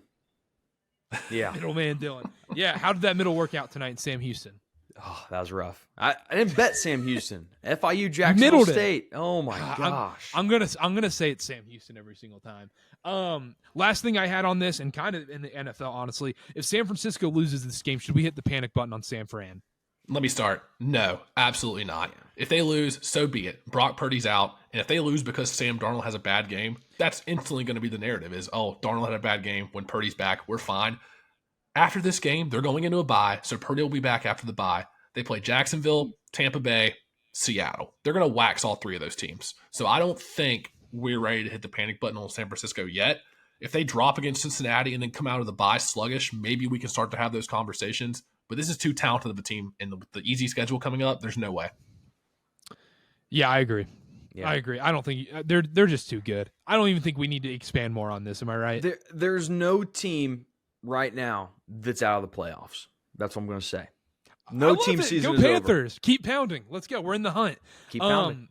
Yeah. Middleman Dylan. Yeah. How did that middle work out tonight in Sam Houston? Oh, that was rough. I didn't bet Sam Houston. FIU Jacksonville State. Oh my gosh. I'm gonna say it's Sam Houston every single time. Last thing I had on this, and kind of in the NFL, honestly, if San Francisco loses this game, should we hit the panic button on San Fran? Let me start. No, absolutely not. If they lose, so be it. Brock Purdy's out, and if they lose because Sam Darnold has a bad game, that's instantly going to be the narrative is, oh, Darnold had a bad game. When Purdy's back, we're fine. After this game, they're going into a bye, so Purdy will be back after the bye. They play Jacksonville, Tampa Bay, Seattle. They're going to wax all 3 of those teams. So I don't think we're ready to hit the panic button on San Francisco yet. If they drop against Cincinnati and then come out of the bye sluggish, maybe we can start to have those conversations. But this is too talented of a team, and the easy schedule coming up, there's no way. Yeah, I agree. Yeah. I agree. I don't think they're just too good. I don't even think we need to expand more on this. Am I right? There's no team right now that's out of the playoffs. That's what I'm going to say. No team season is over. Go Panthers. Keep pounding. Let's go. We're in the hunt. Keep pounding.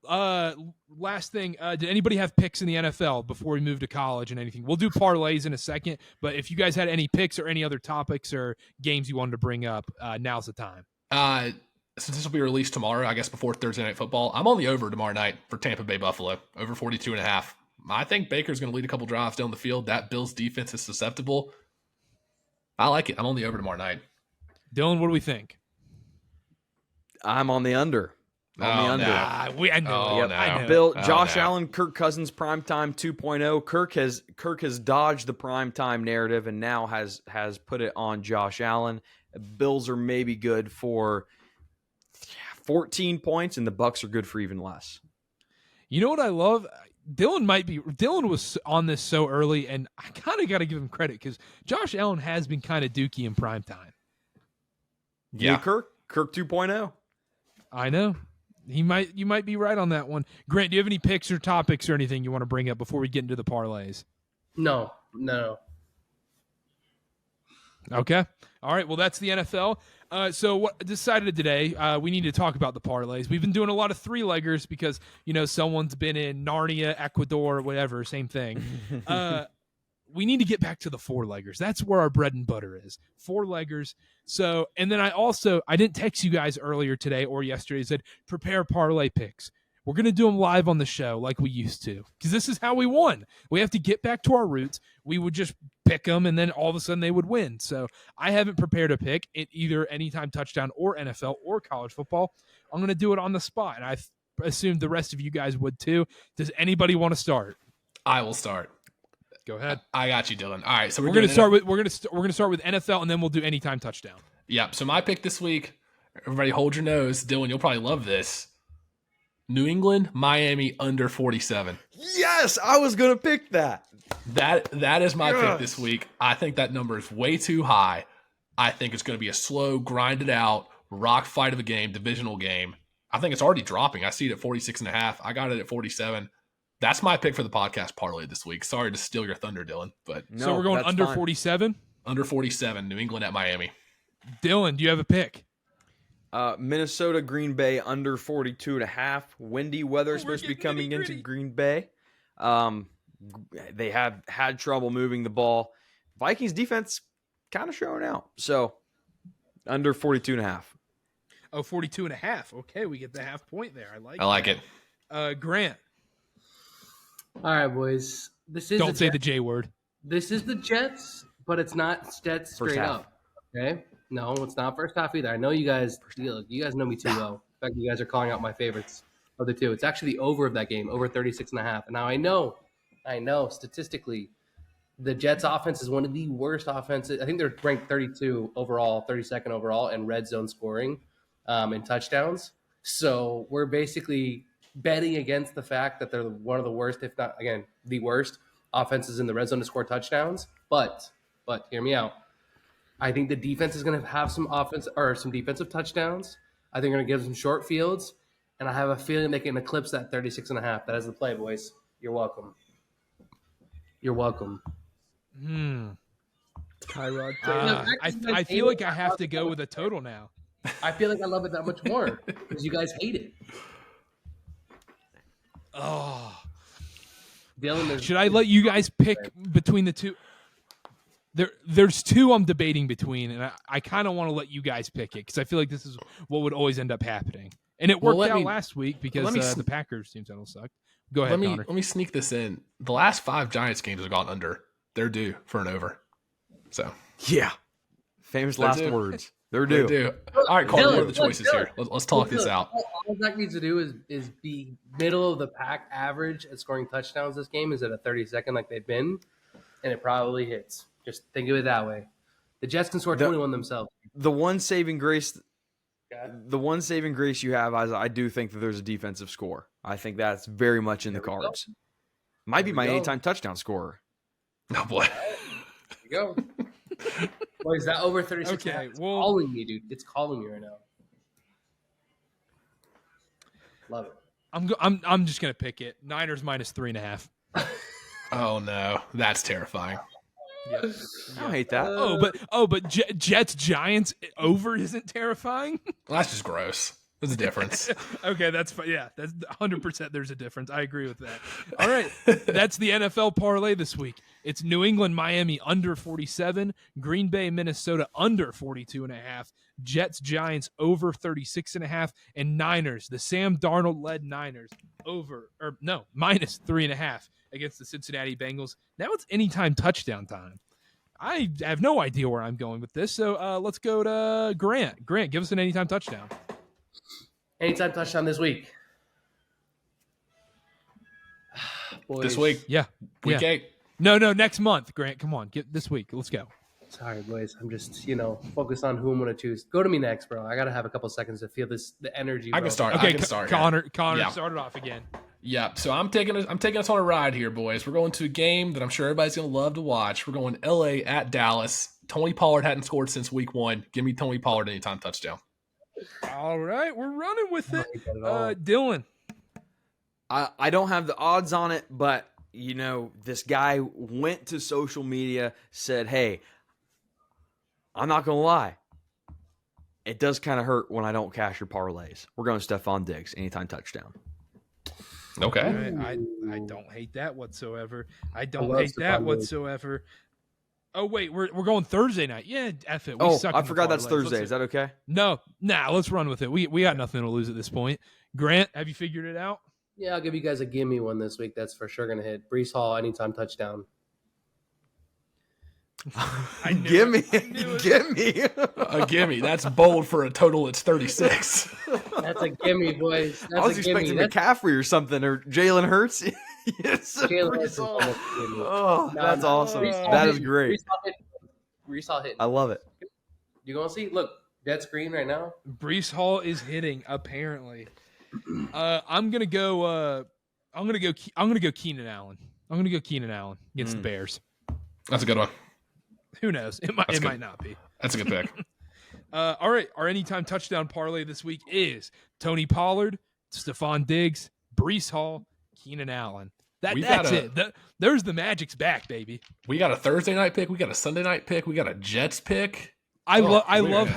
Last thing. Did anybody have picks in the NFL before we move to college and anything? We'll do parlays in a second, but if you guys had any picks or any other topics or games you wanted to bring up, now's the time. Since this will be released tomorrow, I guess before Thursday Night Football, I'm on the over tomorrow night for Tampa Bay Buffalo, over 42.5. I think Baker's going to lead a couple drives down the field. That Bills defense is susceptible. I like it. I'm on the over tomorrow night. Dylan, what do we think? I'm on the under. I know. Josh Allen, Kirk Cousins, primetime 2.0. Kirk has dodged the primetime narrative and now has put it on Josh Allen. Bills are maybe good for 14 points, and the Bucks are good for even less. You know what I love? Dylan was on this so early, and I kind of got to give him credit because Josh Allen has been kind of dookie in primetime. Yeah, Kirk 2.0. I know. You might be right on that one. Grant, do you have any picks or topics or anything you want to bring up before we get into the parlays? No. Okay. All right. Well, that's the NFL. So what decided today, we need to talk about the parlays. We've been doing a lot of 3-leggers because, someone's been in Narnia, Ecuador, whatever, same thing. We need to get back to the 4-leggers. That's where our bread and butter is. 4-leggers. So, and then I didn't text you guys earlier today or yesterday. I said, prepare parlay picks. We're going to do them live on the show like we used to because this is how we won. We have to get back to our roots. We would just pick them and then all of a sudden they would win. So I haven't prepared a pick in either anytime touchdown or NFL or college football. I'm going to do it on the spot. And I assumed the rest of you guys would too. Does anybody want to start? I will start. Go ahead. I got you, Dylan. All right, so we're going to start with NFL, and then we'll do anytime touchdown. Yep. So my pick this week, everybody hold your nose. Dylan, you'll probably love this. New England, Miami under 47. Yes, I was going to pick that. That is my pick this week. I think that number is way too high. I think it's going to be a slow, grinded out, rock fight of a game, divisional game. I think it's already dropping. I see it at 46.5. I got it at 47. That's my pick for the podcast parlay this week. Sorry to steal your thunder, Dylan, but so we're going under 47. under 47. New England at Miami. Dylan, do you have a pick? Minnesota, Green Bay under 42.5. Windy weather is supposed to be coming into Green Bay. They have had trouble moving the ball. Vikings defense kind of showing out. So under 42.5. Oh, 42.5. Okay, we get the half point there. I like it. Grant. All right, boys. Don't say the J word. This is the Jets, but it's not Jets First straight half. up. Okay? No, it's not first half either. I know you guys. You guys know me too well. In fact, you guys are calling out my favorites of the two. It's actually the over of that game, over 36.5. And now I know statistically, the Jets offense is one of the worst offenses. I think they're ranked 32 overall, 32nd overall in red zone scoring and touchdowns. So we're basically betting against the fact that they're one of the worst, if not, again, the worst offenses in the red zone to score touchdowns. But hear me out. I think the defense is going to have some defensive touchdowns. I think they're going to give some short fields. And I have a feeling they can eclipse that 36.5. That is the play, boys. You're welcome. Tyrod I feel like I have to go with a total now. I feel like I love it that much more because you guys hate it. Oh. Dylan, Should I let you guys pick between the two? There's two I'm debating between, and I kind of want to let you guys pick it because I feel like this is what would always end up happening. And it worked out last week because the Packers team title sucked. Go ahead, Connor. Let me sneak this in. The last 5 Giants games have gone under. They're due for an over. So Yeah. Famous last words. They're due. They're due. All right, Carter, what are the choices here? Let's talk this out. All Zach needs to do is be middle of the pack average at scoring touchdowns this game is at a 32nd like they've been, and it probably hits. Just think of it that way. The Jets can score 21 themselves. The one saving grace you have is I do think that there's a defensive score. I think that's very much in the cards. Might be my anytime touchdown scorer. Oh, boy. There you go. Boy, is that over 36? Okay, It's calling me, dude. It's calling me right now. Love it. I'm just gonna pick it. Niners minus 3.5. Oh, no. That's terrifying. Yep. I don't hate that. But Jets Giants over isn't terrifying. Well, that's just gross. There's a difference. Okay, that's fine. Yeah, that's 100%. There's a difference. I agree with that. All right, that's the NFL parlay this week. It's New England, Miami under 47, Green Bay, Minnesota under 42.5, Jets, Giants over 36.5, and Niners, the Sam Darnold-led Niners minus 3.5 against the Cincinnati Bengals. Now it's anytime touchdown time. I have no idea where I'm going with this, so let's go to Grant. Grant, give us an anytime touchdown. Anytime touchdown this week. Boys. This week? Yeah. Week 8? No, next month, Grant. Come on, get this week. Let's go. Sorry, boys. I'm just, focused on who I'm going to choose. Go to me next, bro. I got to have a couple seconds to feel the energy. I can start. Okay, I can start. Connor, Yeah. start it off again. Yeah, so I'm taking us on a ride here, boys. We're going to a game that I'm sure everybody's going to love to watch. We're going LA at Dallas. Tony Pollard hadn't scored since week 1. Give me Tony Pollard anytime touchdown. All right, we're running with it. Dylan. I don't have the odds on it, but this guy went to social media, said, "Hey, I'm not gonna lie, it does kind of hurt when I don't cash your parlays." We're going Stephon Diggs anytime touchdown. Okay. I don't hate that whatsoever. I don't hate that whatsoever. Oh wait, we're going Thursday night. Yeah, F it. I forgot that's Thursday. Is that okay? No, let's run with it. We got nothing to lose at this point. Grant, have you figured it out? Yeah, I'll give you guys a gimme one this week. That's for sure going to hit. Brees Hall, anytime touchdown. Gimme. A gimme. That's bold for a total. It's 36. That's a gimme, boys. I was expecting McCaffrey or something, or Jalen Hurts. Yes, Jalen Oh, that's awesome. That is great. Brees Hall hitting. I love it. You going to see? Look, dead screen right now. Brees Hall is hitting apparently. I'm gonna go Keenan Allen. I'm gonna go Keenan Allen against the Bears. That's a good one. Who knows? It might not be. That's a good pick. All right. Our anytime touchdown parlay this week is Tony Pollard, Stephon Diggs, Brees Hall, Keenan Allen. That's it. There's the Magic's back, baby. We got a Thursday night pick. We got a Sunday night pick. We got a Jets pick. I love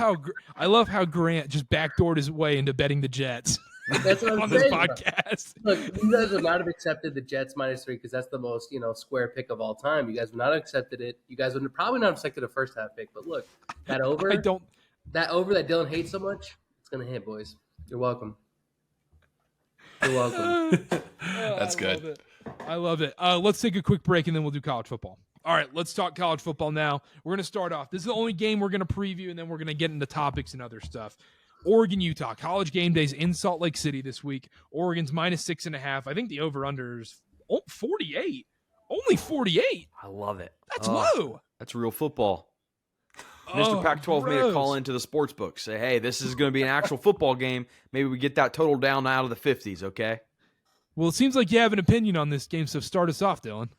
how Grant just backdoored his way into betting the Jets. That's what I'm on saying. this podcast. Look, you guys would not have accepted the Jets -3 because that's the most square pick of all time. You guys would not have accepted it. You guys would probably not have accepted a first half pick. But look, that over that Dylan hates so much, it's gonna hit, boys. You're welcome. You're welcome. That's good. I love it. Let's take a quick break and then we'll do college football. All right, let's talk college football now. We're going to start off. This is the only game we're going to preview, and then we're going to get into topics and other stuff. Oregon, Utah. College game days in Salt Lake City this week. Oregon's -6.5. I think the over-under is 48. Only 48. I love it. That's low. That's real football. Mr. Pac-12 made a call into the sports book. Say, hey, this is going to be an actual football game. Maybe we get that total down out of the 50s, okay? Well, it seems like you have an opinion on this game, so start us off, Dylan.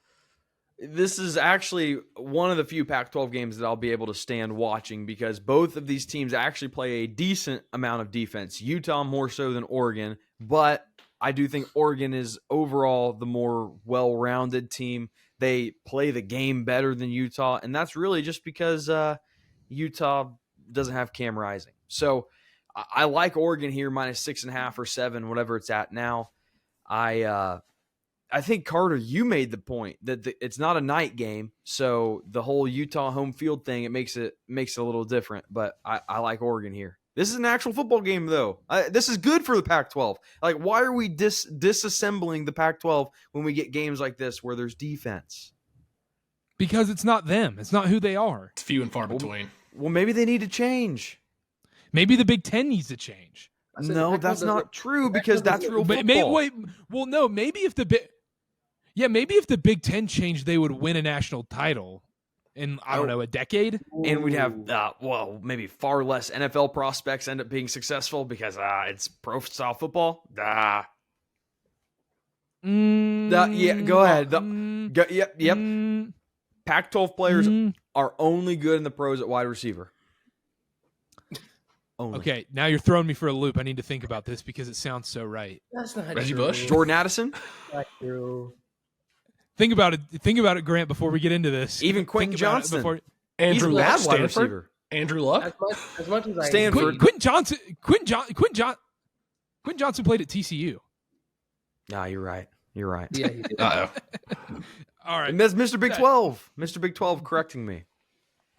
This is actually one of the few Pac-12 games that I'll be able to stand watching because both of these teams actually play a decent amount of defense. Utah more so than Oregon, but I do think Oregon is overall the more well-rounded team. They play the game better than Utah, and that's really just because Utah doesn't have Cam Rising. So I like Oregon here -6.5 or 7, whatever it's at now. I think, Karter, you made the point that it's not a night game, so the whole Utah home field thing, it makes it a little different, but I like Oregon here. This is an actual football game, though. This is good for the Pac-12. Like, why are we disassembling the Pac-12 when we get games like this where there's defense? Because it's not them. It's not who they are. It's few and far between. Well, maybe they need to change. Maybe the Big Ten needs to change. No, that's not true because that's real football. No, maybe if the Big Ten changed, they would win a national title in, I don't know, a decade. And we'd have, maybe far less NFL prospects end up being successful because it's pro-style football. Yeah, go ahead. Yep. Pac-12 players are only good in the pros at wide receiver. Only. Okay, now you're throwing me for a loop. I need to think about this because it sounds so right. That's not Reggie true. Bush? Jordan Addison? Not true. Think about it, Grant, before we get into this. Even Quentin Think about it Johnston. before- Andrew He's a Luck, bad wide Stanford. receiver. Andrew Luck. As much as I Stanford. Quentin Johnson played at TCU. Nah, you're right. Yeah, he did. Uh-oh. All right. And that's Mr. Big 12. Mr. Big 12 correcting me.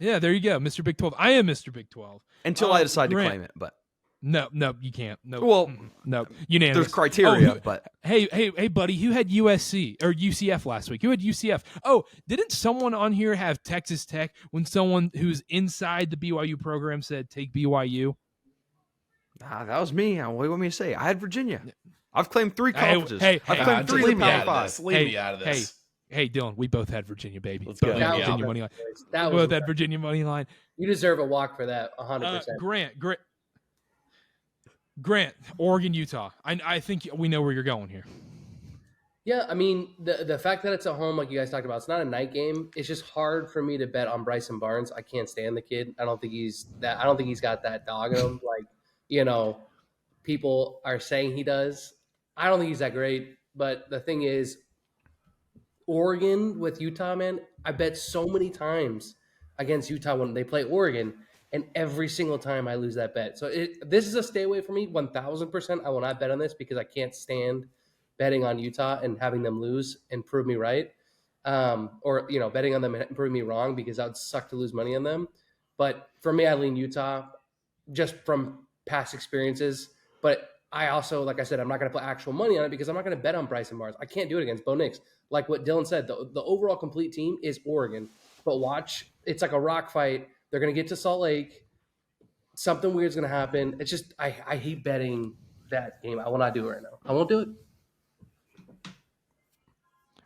Yeah, there you go, Mr. Big 12. I am Mr. Big 12. Until I decide Grant. to claim it, but No, you can't. No. Well, no. Unanimous. there's criteria, but Hey, buddy, who had USC or UCF last week? Who had UCF? Oh, didn't someone on here have Texas Tech when someone who's inside the BYU program said take BYU? that was me. What do you want me to say? I had Virginia. I've claimed 3 Hey, conferences. hey, I've hey, claimed 3 leave in me the out Power of 5. this. Leave me out of this. Hey, Dylan, we both had Virginia, baby. Let's go. Both Yeah, had yeah. Virginia money line. That Both was had Virginia money line. You deserve a walk for that, 100%. Grant, Oregon, Utah. I think we know where you're going here. Yeah, I mean, the fact that it's at home, like you guys talked about, it's not a night game. It's just hard for me to bet on Bryson Barnes. I can't stand the kid. I don't think he's got that dog in him. Like, people are saying he does. I don't think he's that great. But the thing is, Oregon with Utah, man, I bet so many times against Utah when they play Oregon, and every single time I lose that bet. So this is a stay away for me, 1,000%. I will not bet on this because I can't stand betting on Utah and having them lose and prove me right. Or betting on them and prove me wrong because that would suck to lose money on them. But for me, I lean Utah just from past experiences. But I also, like I said, I'm not going to put actual money on it because I'm not going to bet on Bryson Barnes. I can't do it against Bo Nix. Like what Dylan said, the overall complete team is Oregon. But watch, it's like a rock fight. They're going to get to Salt Lake. Something weird's going to happen. It's just, I hate betting that game. I will not do it right now. I won't do it.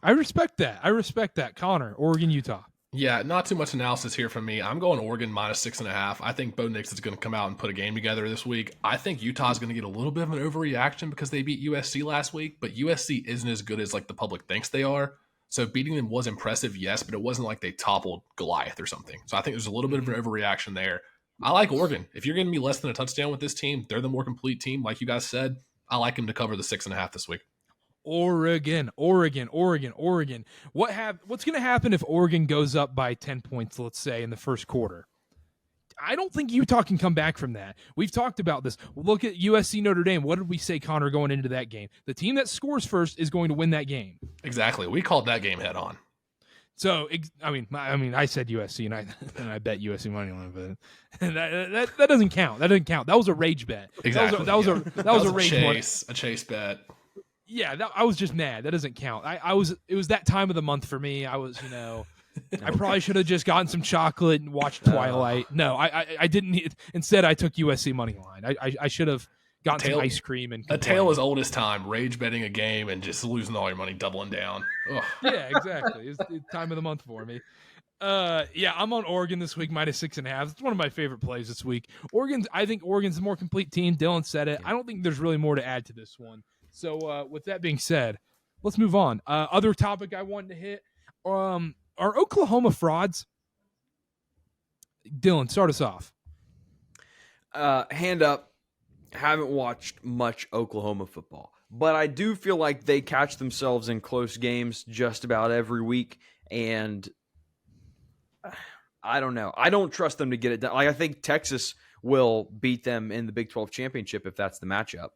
I respect that. Connor, Oregon, Utah. Yeah, not too much analysis here from me. I'm going Oregon -6.5. I think Bo Nix is going to come out and put a game together this week. I think Utah is going to get a little bit of an overreaction because they beat USC last week, but USC isn't as good as like the public thinks they are. So beating them was impressive, yes, but it wasn't like they toppled Goliath or something. So I think there's a little bit of an overreaction there. I like Oregon. If you're going to be less than a touchdown with this team, they're the more complete team. Like you guys said, I like them to cover the 6.5 this week. Oregon. What's going to happen if Oregon goes up by 10 points, let's say, in the first quarter? I don't think Utah can come back from that. We've talked about this. Look at USC Notre Dame. What did we say, Connor, going into that game? The team that scores first is going to win that game. Exactly. We called that game head on. So, I mean, I said USC, and I bet USC money line, but that doesn't count. That doesn't count. That was a rage bet. Exactly. That was a rage a chase bet. Yeah, I was just mad. That doesn't count. It was that time of the month for me. I was, I probably should have just gotten some chocolate and watched Twilight. No, I didn't need. Instead, I took USC money line. I should have gotten some ice cream and a tale as old as time. Rage betting a game and just losing all your money, doubling down. Ugh. Yeah, exactly. It's time of the month for me. Yeah, I'm on Oregon this week, -6.5. It's one of my favorite plays this week. I think Oregon's a more complete team. Dylan said it. I don't think there's really more to add to this one. So with that being said, let's move on. Other topic I wanted to hit. Are Oklahoma frauds? Dylan, start us off. Hand up. Haven't watched much Oklahoma football, but I do feel like they catch themselves in close games just about every week, and I don't know. I don't trust them to get it done. Like, I think Texas will beat them in the Big 12 championship if that's the matchup.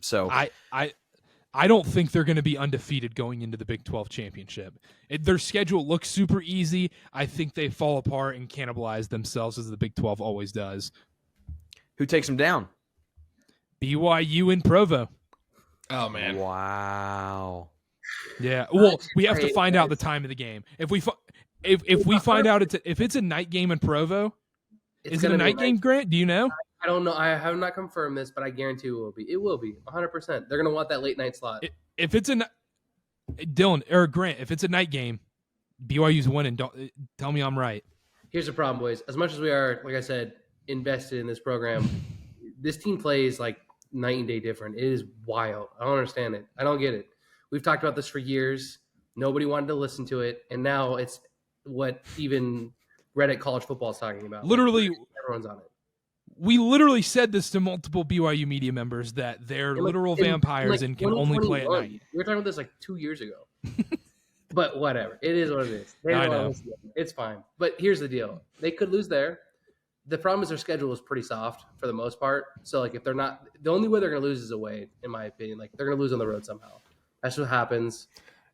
So I don't think they're going to be undefeated going into the Big 12 championship. Their schedule looks super easy. I think they fall apart and cannibalize themselves as the Big 12 always does. Who takes them down? BYU and Provo. Oh, man. Wow. Yeah. Well, we have to find out the time of the game. If we find out if it's a night game in Provo, is it a night game, Grant? Do you know? I don't know. I have not confirmed this, but I guarantee it will be. It will be 100%. They're going to want that late night slot. If it's Dylan or Grant, if it's a night game, BYU's winning. Don't tell me I'm right. Here's the problem, boys. As much as we are, like I said, invested in this program, this team plays like night and day different. It is wild. I don't understand it. I don't get it. We've talked about this for years. Nobody wanted to listen to it, and now it's what even Reddit college football is talking about. Literally, everyone's on it. We literally said this to multiple BYU media members that they're literal vampires and can only play at night. We were talking about this like 2 years ago. But whatever. It is what it is. I know. It's fine. But here's the deal. They could lose there. The problem is their schedule is pretty soft for the most part. So, like, if they're not – the only way they're going to lose is away, in my opinion. Like, they're going to lose on the road somehow. That's what happens.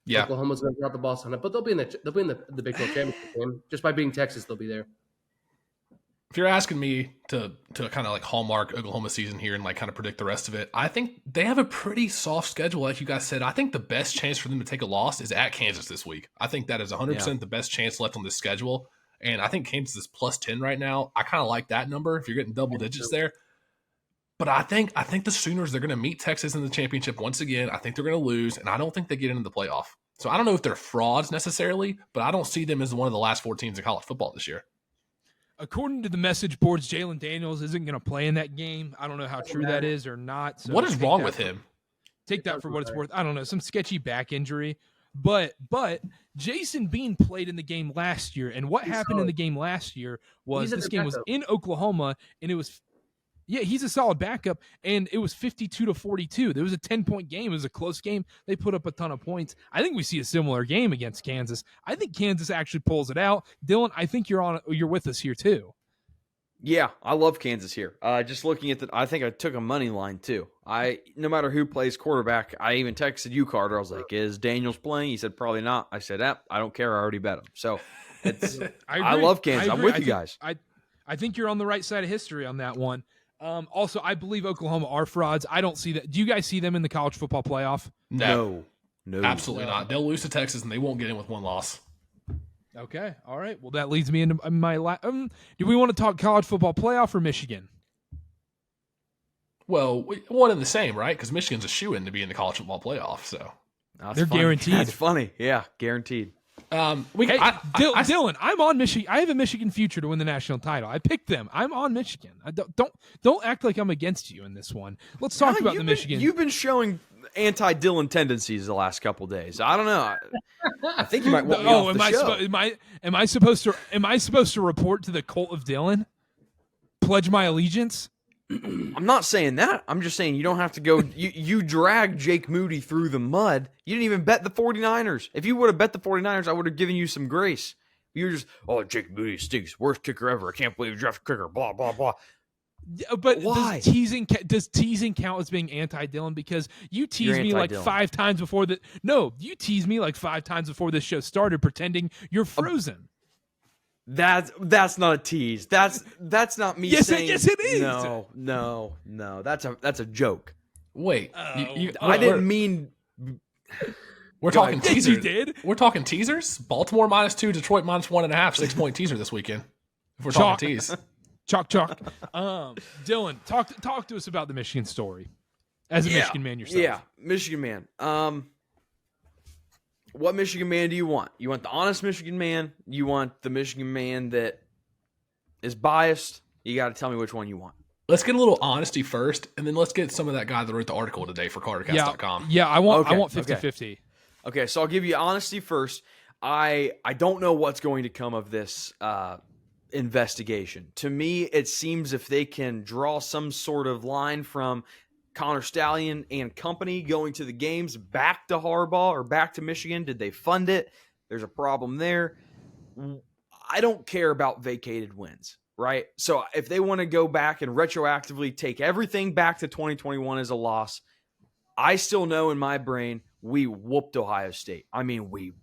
Yeah. Oklahoma's going to drop the ball on it. But they'll be in the Big 12 championship game. Just by being Texas, they'll be there. If you're asking me to kind of like hallmark Oklahoma season here and like kind of predict the rest of it, I think they have a pretty soft schedule, like you guys said. I think the best chance for them to take a loss is at Kansas this week. I think that is 100% the best chance left on this schedule. And I think Kansas is +10 right now. I kind of like that number if you're getting double digits there. But I think the Sooners, they're going to meet Texas in the championship once again. I think they're going to lose, and I don't think they get into the playoff. So I don't know if they're frauds necessarily, but I don't see them as one of the last 4 teams in college football this year. According to the message boards, Jalen Daniels isn't going to play in that game. I don't know how true that is or not. So what is wrong with him? Take that for what it's worth. I don't know, some sketchy back injury. But Jason Bean played in the game last year, and what happened in the game last year was this game was in Oklahoma, and it was he's a solid backup, and it was 52-42. There was a 10-point game. It was a close game. They put up a ton of points. I think we see a similar game against Kansas. I think Kansas actually pulls it out. Dylan, I think you're with us here too. Yeah, I love Kansas here. Just looking at I think I took a money line too. No matter who plays quarterback, I even texted you, Karter. I was like, "Is Daniels playing?" He said, "Probably not." I said, I don't care. I already bet him. So I love Kansas. I'm with you guys. I think you're on the right side of history on that one. Also, I believe Oklahoma are frauds. I don't see that. Do you guys see them in the college football playoff? No. Absolutely not. They'll lose to Texas, and they won't get in with one loss. Okay. All right. Well, that leads me into my do we want to talk college football playoff or Michigan? Well, one and the same, right? Because Michigan's a shoo-in to be in the college football playoff, so they're guaranteed. That's funny. Yeah, guaranteed. Dylan, I'm on Michigan. I have a Michigan future to win the national title. I picked them. I'm on Michigan. Don't act like I'm against you in this one. Let's talk about the Michigan. You've been showing anti-Dylan tendencies the last couple of days. I don't know. I think you might want me off the show. Am I supposed to report to the cult of Dylan? Pledge my allegiance? I'm not saying that. I'm just saying you don't have to go. You drag Jake Moody through the mud. You didn't even bet the 49ers. If you would have bet the 49ers, I would have given you some grace. You were just, Jake Moody stinks. Worst kicker ever. I can't believe you drafted kicker. Blah, blah, blah. Yeah, but why? Does teasing count as being anti-Dylan? Because you teased me like 5 times before that. No, you teased me like 5 times before this show started, pretending you're frozen. That's not a tease. That's not me saying. Yes, it is. No. That's a joke. Wait, I didn't mean. We're talking Yes, teasers. you did. We're talking teasers. Baltimore -2, Detroit -1.5, 6-point teaser this weekend. If we're talking tease. Chalk. Dylan, talk to us about the Michigan story as a Michigan man yourself. Yeah, Michigan man. What Michigan man do you want? You want the honest Michigan man? You want the Michigan man that is biased? You got to tell me which one you want. Let's get a little honesty first, and then let's get some of that guy that wrote the article today for CarterCast.com. Yeah, I want 50-50. Okay, so I'll give you honesty first. I don't know what's going to come of this investigation. To me, it seems if they can draw some sort of line from Connor Stallion and company going to the games back to Harbaugh or back to Michigan, did they fund it? There's a problem there. I don't care about vacated wins, right? So if they want to go back and retroactively take everything back to 2021 as a loss, I still know in my brain we whooped Ohio State. I mean, we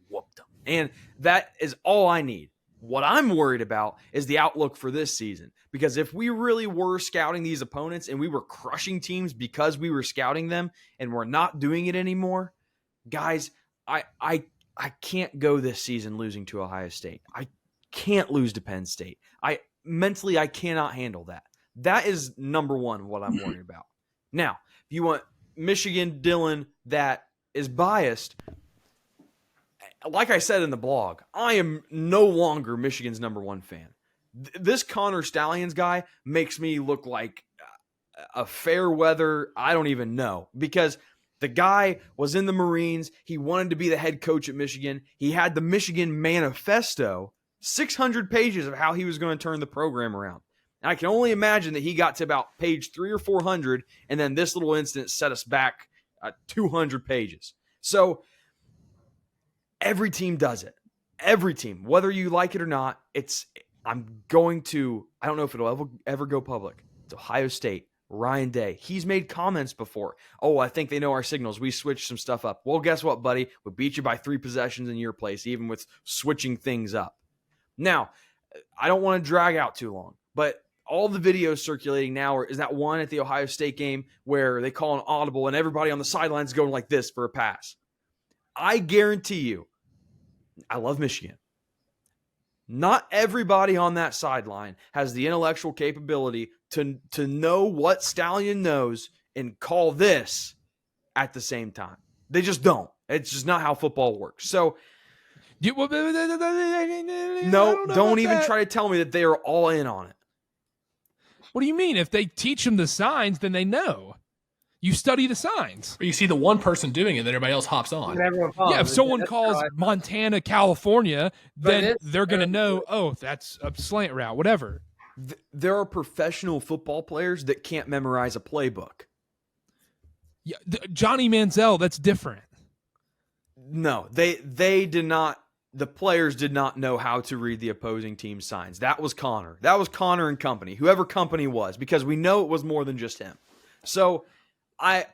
whooped them. And that is all I need. What I'm worried about is the outlook for this season. Because if we really were scouting these opponents and we were crushing teams because we were scouting them and we're not doing it anymore, guys, I can't go this season losing to Ohio State. I can't lose to Penn State. I cannot handle that. That is number one what I'm worried about. Now, if you want Michigan Dylan that is biased, like I said in the blog, I am no longer Michigan's number one fan. This Connor Stallions guy makes me look like a fair weather. I don't even know, because the guy was in the Marines. He wanted to be the head coach at Michigan. He had the Michigan manifesto, 600 pages of how he was going to turn the program around. And I can only imagine that he got to about page 300 or 400, and then this little incident set us back 200 pages. So every team does it. Every team, whether you like it or not, I don't know if it'll ever go public. It's Ohio State, Ryan Day. He's made comments before. I think they know our signals. We switched some stuff up. Well, guess what, buddy? We beat you by 3 possessions in your place, even with switching things up. Now, I don't want to drag out too long, but all the videos circulating now is that one at the Ohio State game where they call an audible and everybody on the sidelines going like this for a pass. I guarantee you, I love Michigan. Not everybody on that sideline has the intellectual capability to know what Stallion knows and call this at the same time. They just don't. It's just not how football works. So, don't even try to tell me that they are all in on it. What do you mean? If they teach them the signs, then they know. You study the signs. Or you see the one person doing it, then everybody else hops on. Yeah, if someone calls Montana, California, then they're going to know, that's a slant route, whatever. There are professional football players that can't memorize a playbook. Yeah, Johnny Manziel, that's different. No, they did not. The players did not know how to read the opposing team's signs. That was Connor. That was Connor and company, whoever company was, because we know it was more than just him. So I've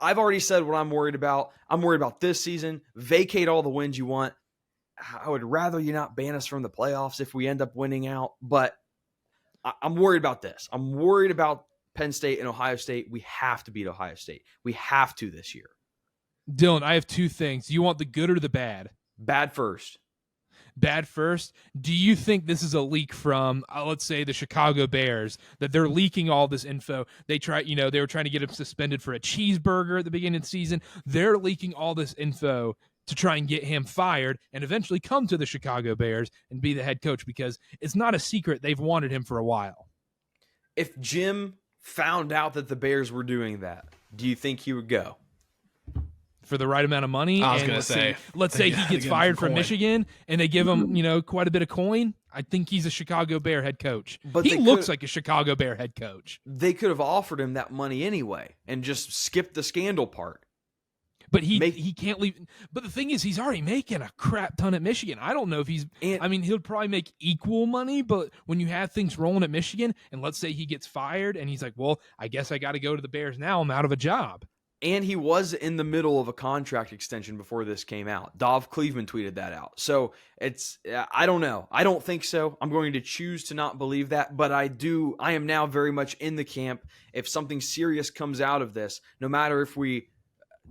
already said what I'm worried about. I'm worried about this season. Vacate all the wins you want. I would rather you not ban us from the playoffs if we end up winning out, but I'm worried about this. I'm worried about Penn State and Ohio State. We have to beat Ohio State. We have to this year. Dylan, I have 2 things. Do you want the good or the bad? Bad first. Bad first. Do you think this is a leak from, let's say, the Chicago Bears, that they're leaking all this info? They were trying to get him suspended for a cheeseburger at the beginning of the season. They're leaking all this info to try and get him fired and eventually come to the Chicago Bears and be the head coach, because it's not a secret they've wanted him for a while. If Jim found out that the Bears were doing that, do you think he would go? For the right amount of money? I was going to say. Let's say he gets fired from Michigan and they give him, quite a bit of coin. I think he's a Chicago Bear head coach. But he looks like a Chicago Bear head coach. They could have offered him that money anyway and just skipped the scandal part. But he can't leave. But the thing is, he's already making a crap ton at Michigan. I don't know if he'll probably make equal money, but when you have things rolling at Michigan, and let's say he gets fired, and he's like, well, I guess I got to go to the Bears now. I'm out of a job. And he was in the middle of a contract extension before this came out. Dov Cleveland tweeted that out. So I don't know. I don't think so. I'm going to choose to not believe that, but I am now very much in the camp. If something serious comes out of this, no matter if we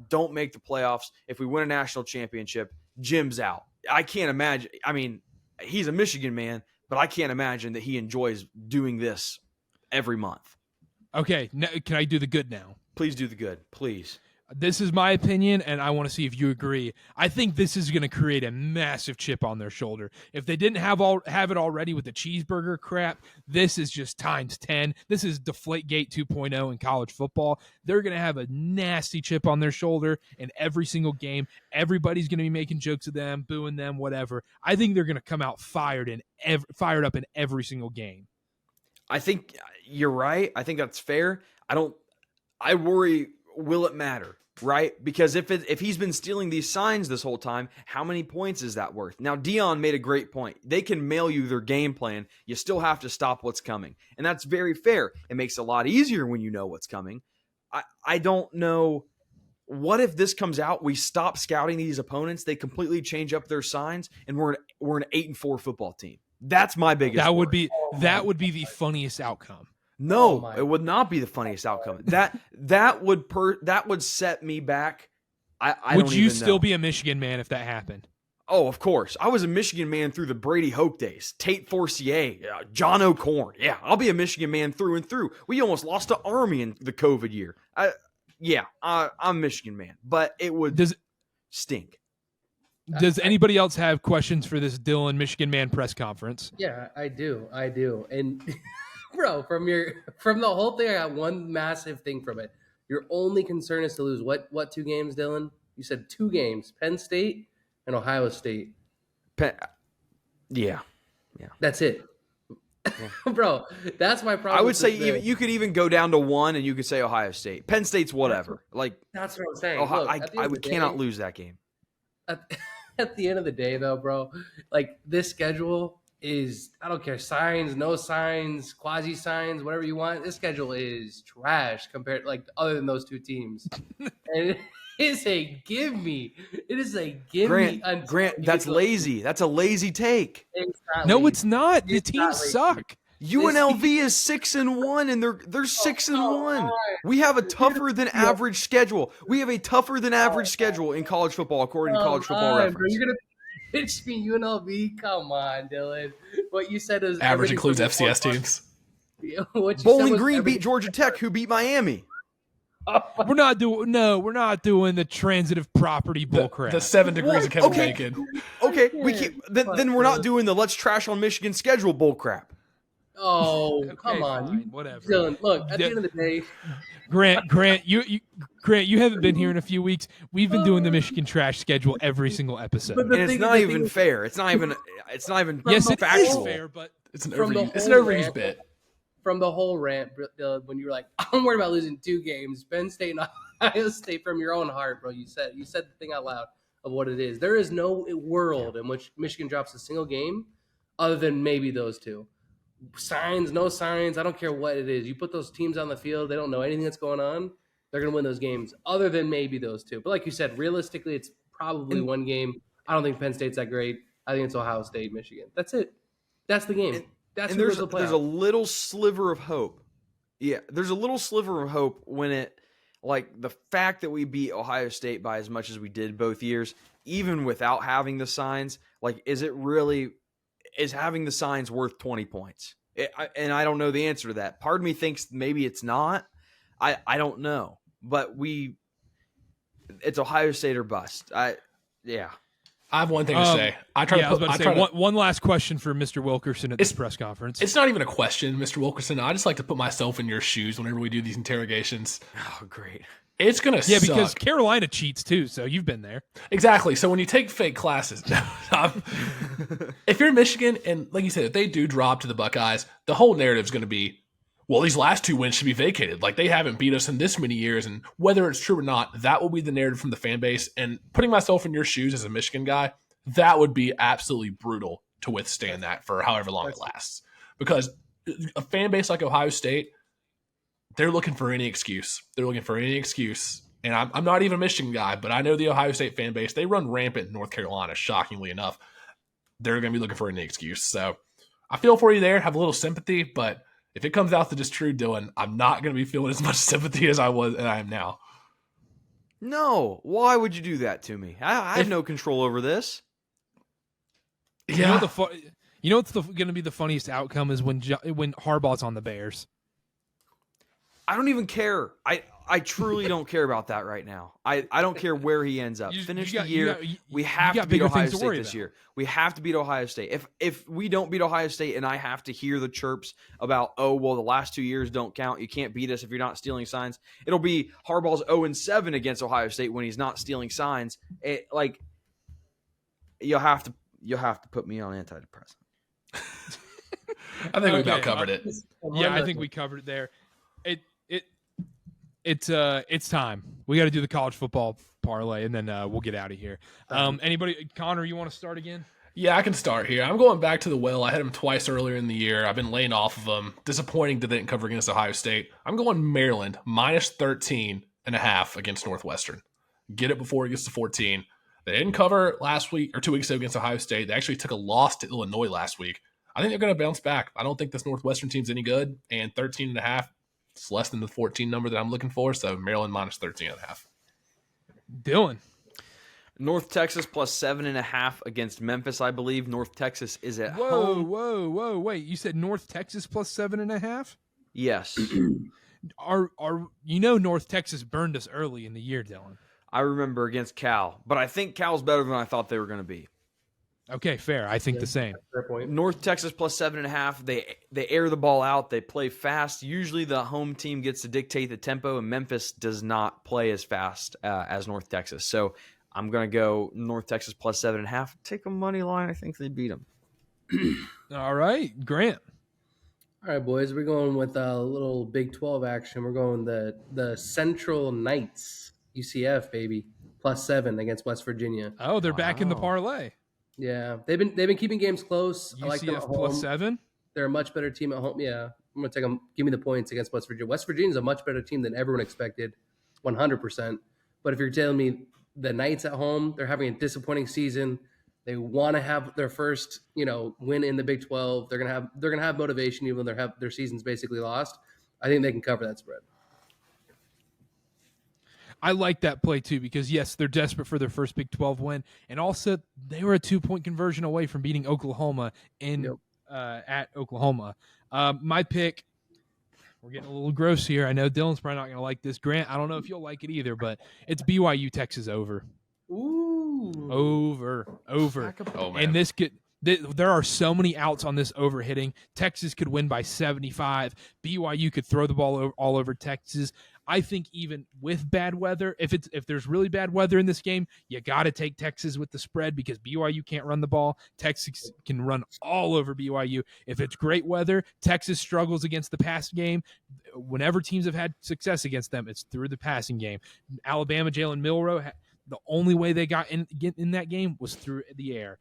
don't make the playoffs, if we win a national championship, Jim's out. I can't imagine. I mean, he's a Michigan man, but I can't imagine that he enjoys doing this every month. Okay, can I do the good now? Please do the good, please. This is my opinion, and I want to see if you agree. I think this is going to create a massive chip on their shoulder. If they didn't have it already with the cheeseburger crap, this is just times 10. This is Deflategate 2.0 in college football. They're going to have a nasty chip on their shoulder in every single game. Everybody's going to be making jokes of them, booing them, whatever. I think they're going to come out fired up in every single game. I think you're right. I think that's fair. I worry, will it matter, right? Because if he's been stealing these signs this whole time, how many points is that worth? Now, Dion made a great point. They can mail you their game plan. You still have to stop what's coming. And that's very fair. It makes it a lot easier when you know what's coming. I don't know. What if this comes out, we stop scouting these opponents, they completely change up their signs, and we're an 8-4 footbol team? That's my biggest worry. That would be the funniest outcome. No, it would not be the funniest outcome. That would set me back. Would you still be a Michigan man if that happened? Oh, of course. I was a Michigan man through the Brady Hoke days. Tate Forcier, John O'Corn. Yeah, I'll be a Michigan man through and through. We almost lost to Army in the COVID year. I'm a Michigan man, but it would stink. Does anybody else have questions for this Dylan Michigan man press conference? Yeah, I do. And bro, from the whole thing, I got one massive thing from it. Your only concern is to lose what 2 games, Dylan? You said 2 games, Penn State and Ohio State. Yeah. That's it. Yeah. Bro, that's my problem. I would say you could even go down to 1 and you could say Ohio State. Penn State's whatever. That's what I'm saying. I cannot lose that game. At the end of the day, though, bro, this schedule is, I don't care, signs, no signs, quasi signs, whatever you want. This schedule is trash compared, other than those 2 teams. And it is a give me. It is a give me. Grant, that's lazy. That's a lazy take. It's not. The teams suck. UNLV is 6-1, and they're 6-1. We have a tougher than average schedule. We have a tougher than average schedule in college football, according to College Football Reference. Bro, you're gonna pitch me UNLV? Come on, Dylan. What you said is average includes FCS teams. Bowling Green beat Georgia Tech, who beat Miami. We're not doing the transitive property bullcrap. The 7 degrees of Kevin Bacon. Okay, then we're not doing the let's trash on Michigan schedule bullcrap. Oh, okay, come on. Fine, whatever. Dylan, look, at the end of the day. Grant, you haven't been here in a few weeks. We've been doing the Michigan trash schedule every single episode. And it's not even fair. It's not even yes, it factual. is fair, but it's an overused bit. From the whole rant, when you were like, I'm worried about losing 2 games, Penn State and Ohio State, from your own heart, bro. You said the thing out loud of what it is. There is no world in which Michigan drops a single game other than maybe those 2. Signs, no signs, I don't care what it is. You put those teams on the field, they don't know anything that's going on. They're going to win those games other than maybe those 2. But like you said, realistically, it's probably 1 game. I don't think Penn State's that great. I think it's Ohio State, Michigan. That's it. That's the game. There's a little sliver of hope. Yeah, there's a little sliver of hope when the fact that we beat Ohio State by as much as we did both years, even without having the signs, is having the signs worth 20 points? And I don't know the answer to that. Part of me thinks maybe it's not. I don't know. But it's Ohio State or bust. Yeah. I have one thing to say. One last question for Mr. Wilkerson at this press conference. It's not even a question, Mr. Wilkerson. I just like to put myself in your shoes whenever we do these interrogations. Oh, great. It's going to Yeah, suck. because Carolina cheats too, so you've been there. Exactly. So when you take fake classes, if you're Michigan, and like you said, if they do drop to the Buckeyes, the whole narrative is going to be, well, these last 2 wins should be vacated. Like, they haven't beat us in this many years, and whether it's true or not, that will be the narrative from the fan base. And putting myself in your shoes as a Michigan guy, that would be absolutely brutal to withstand that for however long it lasts. Because a fan base like Ohio State, they're looking for any excuse. And I'm not even a Michigan guy, but I know the Ohio State fan base. They run rampant in North Carolina, shockingly enough. They're going to be looking for any excuse. So I feel for you there, have a little sympathy, but if it comes out that it's true, Dylan, I'm not going to be feeling as much sympathy as I am now. No, why would you do that to me? I have no control over this. Yeah. You know what's going to be the funniest outcome is when Harbaugh's on the Bears. I don't even care. I truly don't care about that right now. I don't care where he ends up. Finish the year. We have to beat Ohio State this year. We have to beat Ohio State. If we don't beat Ohio State and I have to hear the chirps about, oh, well, the last 2 years don't count. You can't beat us if you're not stealing signs. It'll be Harbaugh's 0-7 against Ohio State when he's not stealing signs. You'll have to put me on antidepressant. I think we about covered it. Yeah, I think we covered it there. It's time. We got to do the college football parlay, and then we'll get out of here. Anybody, Connor, you want to start again? Yeah, I can start here. I'm going back to the well. I had them twice earlier in the year. I've been laying off of them. Disappointing that they didn't cover against Ohio State. I'm going Maryland minus 13.5 against Northwestern. Get it before it gets to 14. They didn't cover last week or 2 weeks ago against Ohio State. They actually took a loss to Illinois last week. I think they're going to bounce back. I don't think this Northwestern team's any good, and 13.5. It's less than the 14 number that I'm looking for, so Maryland minus 13.5. Dylan. North Texas plus 7.5 against Memphis, I believe. North Texas is at home. Whoa. Wait, you said North Texas plus 7.5? Yes. North Texas burned us early in the year, Dylan. I remember against Cal, but I think Cal's better than I thought they were going to be. Okay, fair. I think the same. Fair point. North Texas plus 7.5. They air the ball out. They play fast. Usually the home team gets to dictate the tempo, and Memphis does not play as fast as North Texas. So I'm going to go North Texas plus 7.5. Take a money line. I think they beat them. All right, Grant. All right, boys. We're going with a little Big 12 action. We're going the Central Knights, UCF, baby, plus 7 against West Virginia. Oh, they're back in the parlay. Yeah, they've been keeping games close. UCF I like them at plus home. 7. They're a much better team at home. Yeah, I'm gonna take them. Give me the points against West Virginia. West Virginia is a much better team than everyone expected, 100%. But if you're telling me the Knights at home, they're having a disappointing season. They want to have their first, win in the Big 12. They're gonna have motivation even though their season's basically lost. I think they can cover that spread. I like that play too because, yes, they're desperate for their first Big 12 win, and also they were a 2-point conversion away from beating Oklahoma at Oklahoma. My pick, we're getting a little gross here. I know Dylan's probably not going to like this. Grant, I don't know if you'll like it either, but it's BYU Texas over. Ooh. Over. Oh, man. And there are so many outs on this over hitting. Texas could win by 75. BYU could throw the ball all over Texas. I think even with bad weather, if there's really bad weather in this game, you got to take Texas with the spread because BYU can't run the ball. Texas can run all over BYU. If it's great weather, Texas struggles against the pass game. Whenever teams have had success against them, it's through the passing game. Alabama, Jalen Milroe, the only way they got in that game was through the air.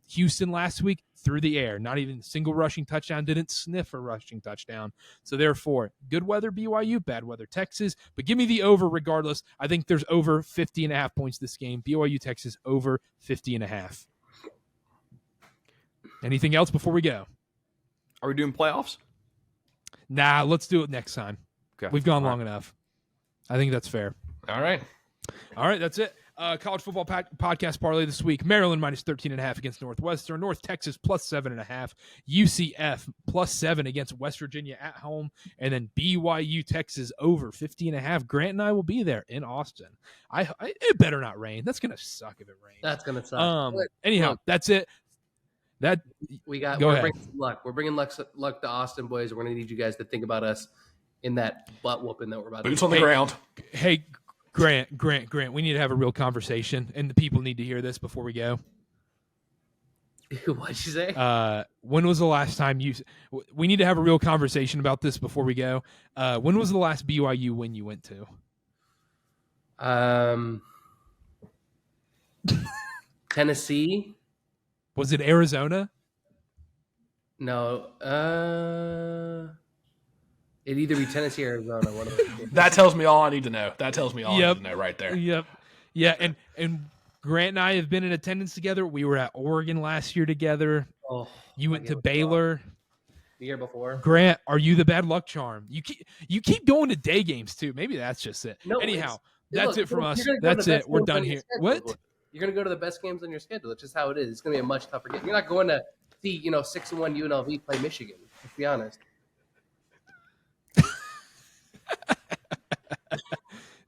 Houston last week, through the air. Not even a single rushing touchdown. Didn't sniff a rushing touchdown. So therefore, good weather BYU, bad weather Texas. But give me the over regardless. I think there's over 50.5 points this game. BYU Texas over 50.5. Anything else before we go? Are we doing playoffs? Nah, let's do it next time. Okay. We've gone long enough. I think that's fair. All right, that's it. College football podcast parlay this week. Maryland minus 13.5 against Northwestern. North Texas plus 7.5. UCF plus 7 against West Virginia at home. And then BYU Texas over 50.5. Grant and I will be there in Austin. It better not rain. That's going to suck if it rains. That's going to suck. Anyhow, that's it. We're bringing some luck. We're bringing luck to Austin, boys. We're going to need you guys to think about us in that butt whooping that we're about boots to do. on the ground. Hey, Grant, we need to have a real conversation, and the people need to hear this before we go. What'd you say? When was the last time we need to have a real conversation about this before we go. When was the last BYU win you went to? Tennessee. Was it Arizona? No. It'd either be Tennessee or Arizona. One of those. That tells me all I need to know. That tells me all I need to know right there. Yep. Yeah, and Grant and I have been in attendance together. We were at Oregon last year together. Oh, you went to Baylor the year before. Grant, are you the bad luck charm? You keep going to day games too. Maybe that's just it. No, anyhow, that's it from us. That's it. We're done here. What? You're going to go to the best games on your schedule. It's just how it is. It's going to be a much tougher game. You're not going to see 6-1 UNLV play Michigan. Let's be honest.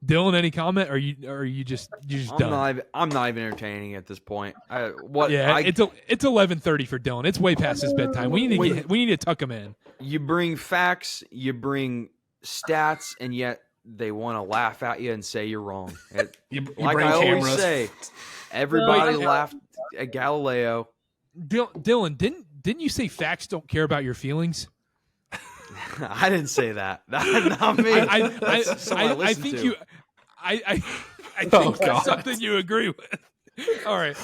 Dylan, any comment? Or you just done? I'm not even entertaining at this point. It's 11:30 for Dylan. It's way past his bedtime. We need to tuck him in. You bring facts, you bring stats, and yet they want to laugh at you and say you're wrong. You like bring I cameras. always say, everybody laughed at Galileo. Dylan, didn't you say facts don't care about your feelings? I didn't say that. Not me. I think you. I think that's something you agree with. All right.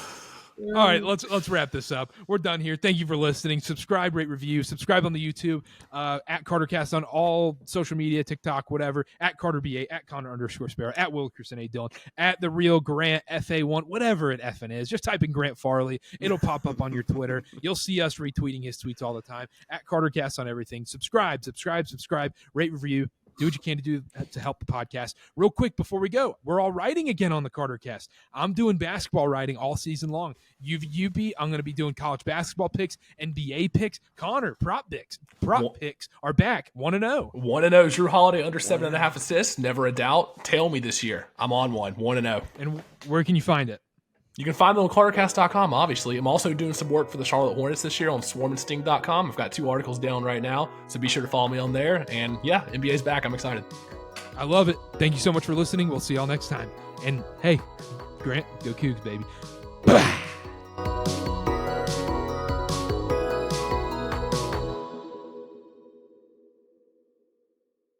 Let's wrap this up. We're done here. Thank you for listening. Subscribe, rate, review. Subscribe on the YouTube. At CarterCast on all social media, TikTok, whatever. At CarterBA. At Connor_Sparrow. At Wilkerson A. Dillon. At the real Grant FA1. Whatever it effing is. Just type in Grant Farley. It'll pop up on your Twitter. You'll see us retweeting his tweets all the time. At CarterCast on everything. Subscribe. Rate, review. Do what you can to help the podcast. Real quick before we go, we're all writing again on the CarterCast. I'm doing basketball writing all season long. I'm going to be doing college basketball picks, NBA picks. Connor, prop picks are back. 1-0. 1-0. Drew Holiday under 7.5 assists. Never a doubt. Tail me this year. I'm on one. 1-0. And where can you find it? You can find them on CarterCast.com, obviously. I'm also doing some work for the Charlotte Hornets this year on SwarmandSting.com. I've got 2 articles down right now, so be sure to follow me on there. And yeah, NBA's back. I'm excited. I love it. Thank you so much for listening. We'll see y'all next time. And hey, Grant, go Cougs, baby.